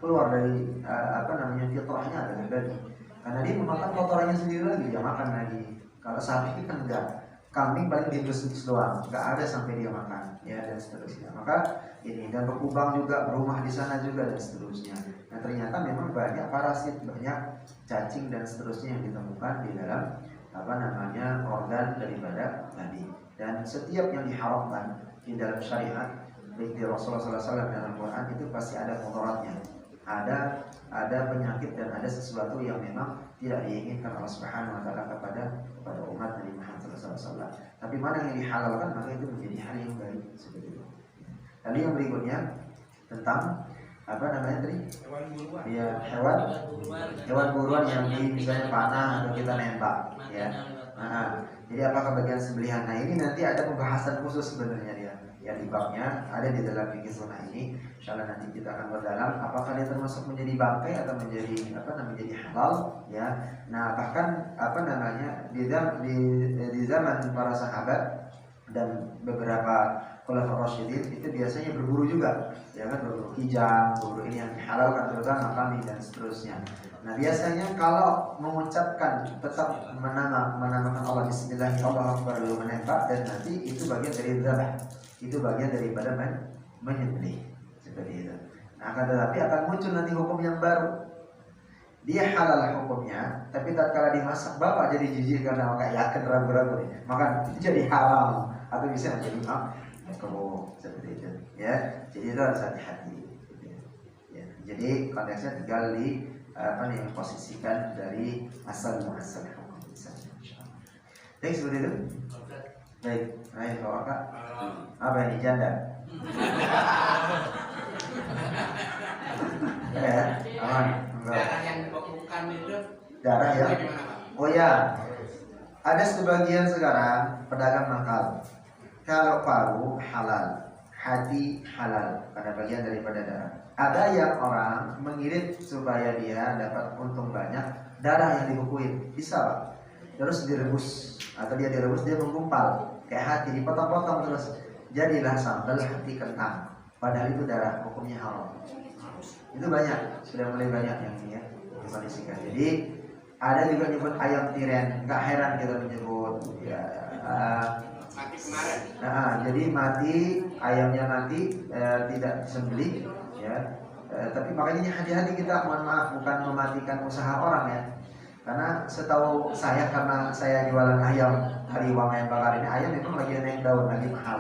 keluar dari fitrahnya adalah babi. Karena dia memakan kotorannya sendiri lagi, dia makan lagi. Kalau sapi kan enggak. Kambing paling dielus-elus doang, nggak ada sampai dia makan, ya dan seterusnya. Maka ini dan berkubang juga, berumah di sana juga dan seterusnya. Nah ternyata memang banyak parasit, banyak cacing dan seterusnya yang ditemukan di dalam organ daripada babi. Dan setiap yang diharamkan di dalam syariat, baik di Rasulullah SAW dan Al-Quran itu pasti ada mudaratnya, ada penyakit dan ada sesuatu yang memang tidak diinginkan Allah Subhanahu Wa Taala kepada umat Nabi Muhammad SAW. Tapi mana yang dihalalkan maka itu menjadi hal yang baik seperti itu. Lalu yang berikutnya tentang tadi? Hewan buruan. Ya, hewan buruan yang misalnya panah atau kita nembak, ya. Nah, jadi apakah bagian sembelihan? Nah ini nanti ada pembahasan khusus sebenarnya dia. Ya di babnya ada di dalam fikih sunnah ini. Insyaallah nanti kita akan berdalam apakah dia termasuk menjadi bangkai atau menjadi halal, ya. Nah bahkan di zaman para sahabat dan beberapa khulafaur rasyidin itu biasanya berburu juga, ya kan, berburu kijang, berburu ini yang dihalalkan terutama kambing dan seterusnya. Nah biasanya kalau mengucapkan tetap menamakan Allah Bismillahirrahmanirrahim baru menembak, dan nanti itu bagian dari dzabah, itu bagian daripada menyembelih seperti itu. Nah akan tetapi akan muncul nanti hukum yang baru. Dia halal hukumnya, tapi tatkala dimasak bapak jadi jijik karena yakin ragu-ragu nih, maka itu jadi haram atau bisa menjadi makruh seperti itu, ya. Jadi itu harus hati-hati. Ya. Jadi konteksnya tinggal posisikan dari asal muasal hukum misalnya. Baik seperti itu. Baik, kalau Kak apa ini janda? Ya, aman. Darah yang dibekukan itu. Darah ya. Gimana, Pak? Oh ya, ada sebagian sekarang pedagang nakal. Kalau paru halal, hati halal karena bagian daripada darah. Ada yang orang mengirit supaya dia dapat untung banyak, darah yang dibekuin, bisa Pak. Terus direbus atau dia direbus dia menggumpal kayak hati dipotong-potong terus jadilah sambal hati kentang. Padahal itu darah, hukumnya haram. Itu banyak, sudah mulai banyak yang ini ya dikondisikan. Jadi Ada juga nyebut ayam tiren, nggak heran kita menyebut ya. Mati kemarin. Jadi mati, ayamnya mati, tidak disembelih ya. Tapi makanya hati-hati kita, mohon maaf, bukan mematikan usaha orang ya. Karena setahu saya, karena saya jualan ayam hari uang ayam bakar ini, ayam memang lagi naik daun, lagi mahal.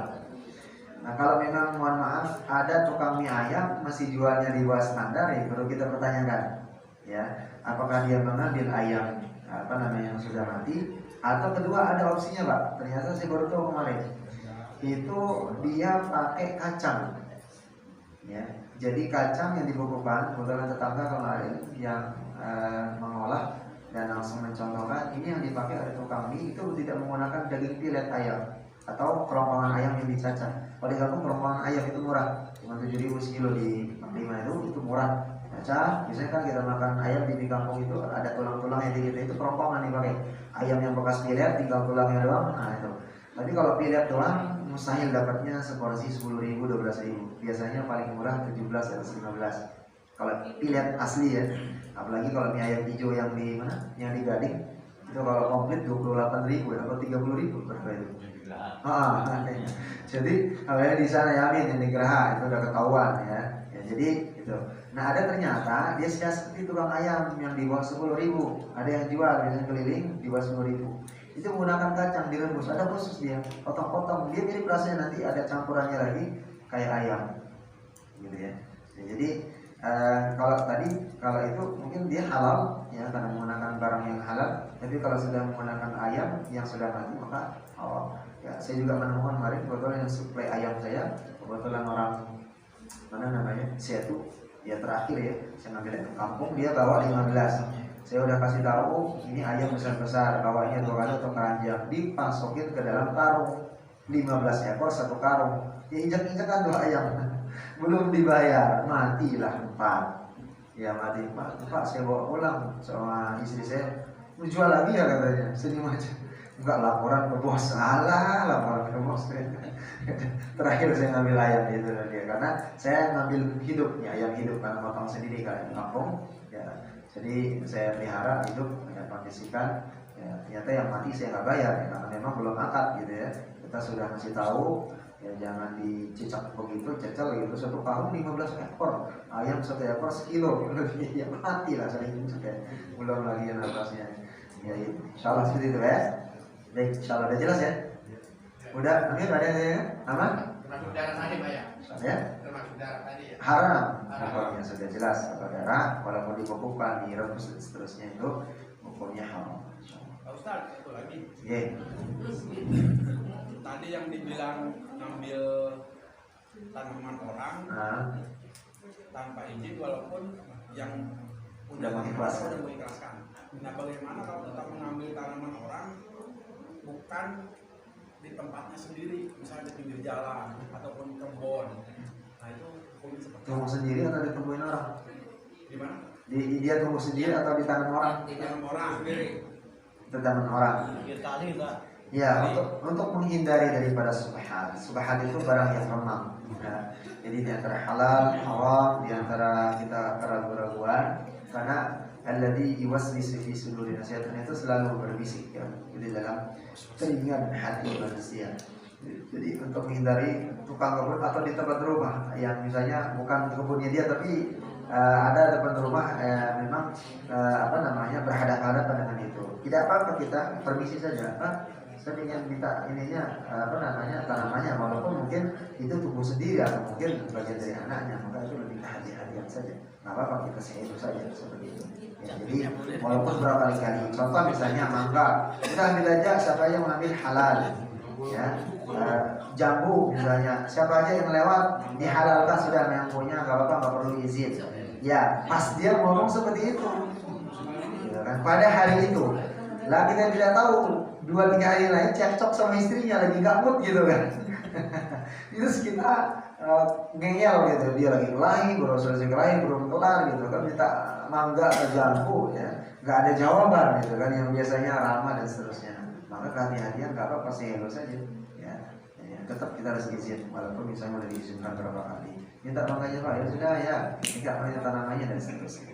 Nah kalau memang mohon maaf ada tukang mie ayam masih jualnya di bawah standar, ya perlu kita pertanyakan ya, apakah dia mengambil ayam yang sudah mati, atau kedua ada opsinya Pak. Ternyata saya baru tahu kemarin itu dia pakai kacang ya. Jadi kacang yang dibekukan, kebetulan tetangga kemarin yang mengolah dan langsung mencontohkan, ini yang dipakai oleh tukang mie itu tidak menggunakan daging pilet ayam atau kerongkongan ayam yang dicacah. Kalau di kampung kerongkongan ayam itu murah, cuma 7.000 sekilo di 45 itu murah. Cacah, biasanya kan kita makan ayam di kampung itu ada tulang-tulang yang dikit, itu kerongkongan dipakai. Ayam yang bekas pilet tinggal tulangnya doang, nah itu. Tapi kalau pilet doang mustahil dapatnya seporsi 10.000, 12.000. Biasanya paling murah 17 atau 15. Kalau pilet asli ya. Apalagi kalau mie ayam hijau yang di mana? Yang di Gading. Itu kalau komplit 28.000 atau 30.000 berapa itu? Jadi kalau di sana ya Amin, yang di Geraha itu udah ketahuan ya. Jadi itu. Nah ada ternyata dia sudah seperti tukang ayam yang di bawah 10.000. Ada yang jual biasanya keliling di bawah 10.000. Itu menggunakan kacang direbus, ada khusus dia, potong-potong, dia mirip rasanya, nanti ada campurannya lagi kayak ayam, gitu ya. Jadi kalau itu mungkin dia halal ya karena menggunakan barang yang halal. Tapi kalau sudah menggunakan ayam yang sudah mati maka ya saya juga menemukan kemarin kebetulan yang suplai ayam saya, kebetulan orang mana namanya Setu ya, terakhir ya saya ngambil ke kampung, dia bawa 15. Saya udah kasih tahu ini ayam besar-besar, bawahnya 2 kali atau keranjang, dipasukin ke dalam karung 15 ekor satu karung. Ya injak-injakan 2 ayam belum dibayar, matilah 4. Ya mati 4, Pak saya bawa pulang sama istri saya, mau jual lagi ya katanya, senyum aja. Enggak, laporan ke bos. Salah, laporan ke bos. Terakhir saya ngambil ayam itu dia, karena saya ngambil hidupnya, ayam hidup karena potong sendiri kan di kampung ya. Jadi saya pelihara hidup, ya, kondisikan ya, ternyata yang mati saya nggak bayar ya, karena memang belum akad gitu ya. Kita sudah ngasih tahu ya, jangan dicicak begitu, cecel gitu. Satu karung 15 ekor ayam, 1 ekor sekilo lebih, ya mati lah sering juga. Belum lagi yang atasnya ya, insyaallah seperti itu ya. Baik, insyaallah udah jelas ya. Udah, Amir ada yang aman? Termasuk darah tadi Pak ya? Ya? Termasuk darah tadi ya? Haram. Hukumnya sudah jelas, kalau darah walaupun dibekukan, direbus dan seterusnya itu hukumnya haram. Pak Ustaz, satu lagi. Iya. Tadi yang dibilang ngambil tanaman orang tanpa izin, walaupun yang Udah mengikhlaskan. Nah bagaimana kalau kita mengambil tanaman orang bukan di tempatnya sendiri, misalnya di pinggir jalan ataupun kebun, nah itu hukumnya seperti Tumbuh sendiri atau ditumbuhin orang? di mana? Dia tumbuh sendiri atau ditanam orang? Tanam orang sendiri. Ditanam orang. Ya, untuk menghindari daripada subhat. Subhat itu barang yang remang. Ya. Jadi di antara halal, haram, di antara kita keraguan-keraguan, karena alladzi yuwaswisu fi sudurin nas, itu selalu berbisik ya di dalam telinga dan hati manusia. Jadi untuk menghindari tukang kebun atau di tempat rumah yang misalnya bukan kebunnya dia tapi ada depan rumah memang berhadapan-hadapan dengan itu. Tidak apa-apa, kita permisi saja. Saya ingin minta tanamannya, walaupun mungkin itu tumbuh sendiri atau mungkin bagian dari anaknya, maka itu lebih kehati-hatian saja. Nggak apa-apa, kita itu saja seperti itu. Ya, jadi walaupun berapa kali, contoh misalnya mangga, kita ambil aja siapa yang mengambil halal, ya jambu misalnya, siapa aja yang lewat dihalalkan sudah, yang punya nggak apa-apa, nggak perlu izin. Ya, pas dia ngomong seperti itu, ya kan? Pada hari itu, lah kita tidak tahu 2-3 hari lain cekcok sama istrinya lagi nggak mood gitu kan. Itu kita ngeyel gitu, dia lagi kelahi, baru selesai kelahi, belum kelar gitu kan, minta mangga atau jambu ya, nggak ada jawaban gitu kan, yang biasanya ramah dan seterusnya. Maka kehati-hatian nggak apa-apa, hello saja ya. Tetap kita harus izin, walaupun misalnya udah diizinkan berapa kali, minta mangganya Pak, ya sudah ya, enggak punya tanamannya dan seterusnya.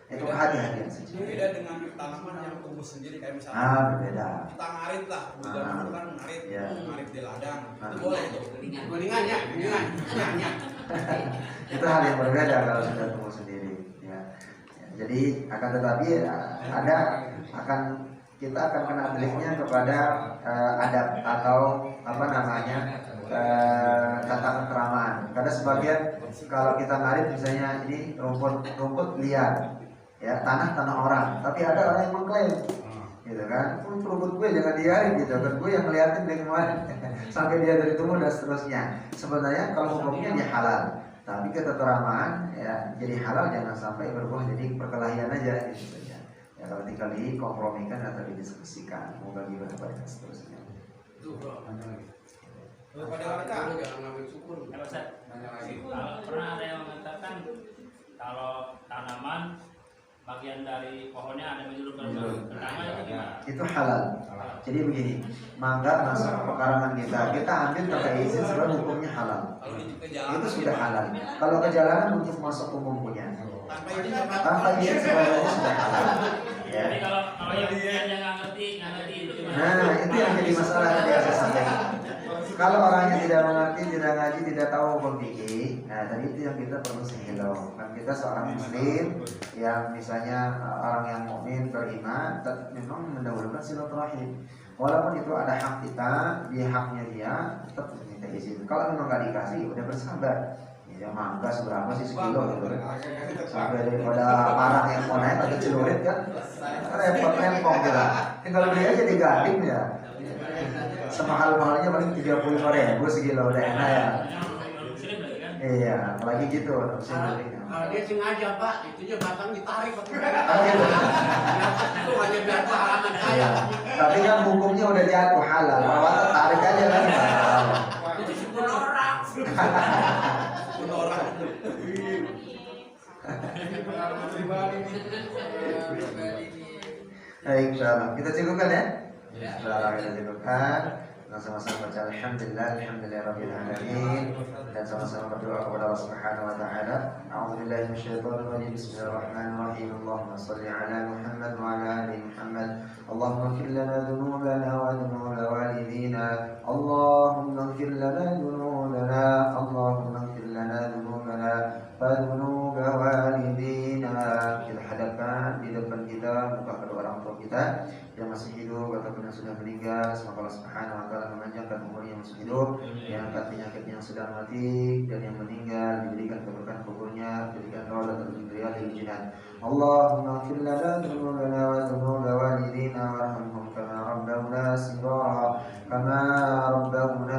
Itu hati-hatian saja. Beda dengan tanaman yang tumbuh sendiri kayak misalnya Berbeda. kita ngarit lah, itu kan ngarit, Iya. ngarit di ladang, itu boleh itu. Kuningan ya, kuningan. Itu hal yang berbeda kalau sudah tumbuh sendiri. Ya. Jadi akan tetapi kita akan kena deliknya kepada adab atau apa namanya tatanan keramaan. Karena sebagian kalau kita ngarit misalnya ini rumput liar, ya tanah orang, tapi ada orang yang mengklaim, gitu kan, rumput gue jangan diarit gitu, kan gue yang ngeliatin dari kemarin sampai dia dari tumbuh dan seterusnya. Sebenarnya kalau hukumnya dia halal, tapi keteteramaan ya jadi halal, jangan sampai berbuah jadi perkelahian aja gitu saja. Ya kalau tinggal dikompromikan atau didiskusikan, mau bagi berapa dan seterusnya. Itu bro, pada warga jangan ngambil syukur. Kalau pernah ada yang mengatakan kalau tanaman bagian dari pohonnya ada menjulurkan pertama itu gimana? Itu halal. Jadi begini, mangga masuk ke pekarangan kita ambil tanpa izin sebab hukumnya halal. Kalau di jalan Itu sudah halal. Kalau ke jalanan untuk masuk umum punya, tanpa izin sebenarnya sudah halal. Ya. Jadi kalau yang nggak ngerti itu gimana? Nah, itu yang jadi masalah tadi saya sampaikan. Kalau orangnya tidak mengerti, tidak ngaji, tidak tahu hukum fikih, nah tadi itu yang kita perlu sehilo. Kan kita seorang muslim yang misalnya orang yang mukmin beriman, memang mendahulukan silaturahim. Walaupun itu ada hak kita, dia haknya dia, tetap minta izin. Kalau memang nggak dikasih, udah bersabar. Ya mangga seberapa sih sekilo gitu kan? Sampai daripada barang yang mau naik atau celurit kan, repot kita. Tinggal beli aja di Gading ya. Semahal-mahalnya paling 30.000 sekilo udah enak ya. Iya, apalagi gitu. Dia sengaja pak, itunya batang ditarik. Gitu. Itu hanya biar pengalaman saya. Tapi kan hukumnya udah jatuh halal, awalnya tarik aja kan. Itu syukur orang. Baik, insyaallah. Kita cukupkan ya? Insyaallah kita cukupkan. Dan sama-sama baca alhamdulillahirabbil alamin dan sama-sama berdoa kepada Allah Subhanahu wa taala. A'udzubillahi minasyaitonir rajim. Bismillahirrahmanirrahim. Allahumma shalli ala Muhammad wa ala ali Muhammad. Allahumma ighfir lana dhunubana wa dhunuba walidina. Allahumma ighfir lana dhunubana. Allahumma ighfir lana dhunubana wa dhunuba walidina. Kita hadapkan di depan kita muka kedua orang tua kita yang masih hidup ataupun yang sudah meninggal. Semoga Allah Subhanahu wa taala memanjangkan umur yang masih hidup, yang angkat penyakit yang sudah mati, dan yang meninggal diberikan keberkahan kuburnya, diberikan rahmat dan riyadhil jinan. Allahumma ighfir lana dhunubana wa dhunuba walidina warhamhum kama rabbawna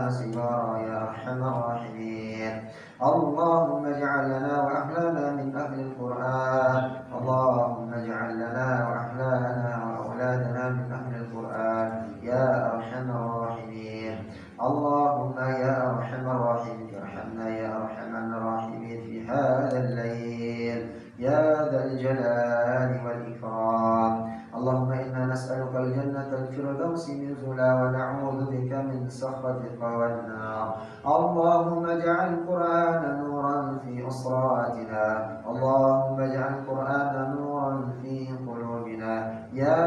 sighara ya arhamar rahimin. اللهم اجعل لنا وأهلنا من أهل القرآن. اللهم اجعل لنا وأهلنا وأولادنا من أهل القرآن يا أرحم الراحمين. اللهم يا أرحم الراحمين ارحمنا يا أرحم الراحمين في هذا الليل يا ذا الجلال والإكرام. اللهم إنا نسألك الجنة الفردوس نزلا ونعوذ بك من سخطك والنار. اللهم اجعل القرآن نورا في أسراتنا. اللهم اجعل القرآن نورا في قلوبنا يا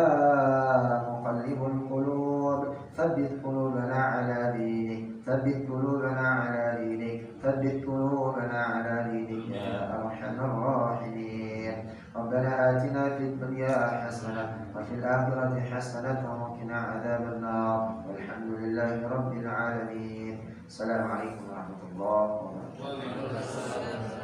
مقلب القلوب ثبت قلوبنا على دينك. ثبت قلوبنا على دينك. ثبت قلوبنا على دينك يا أرحم الراحمين. ربنا آتنا في الدنيا حسنة وفي الآخرة حسنة وقنا عذاب النار والحمد لله رب العالمين. السلام عليكم ورحمة الله وبركاته.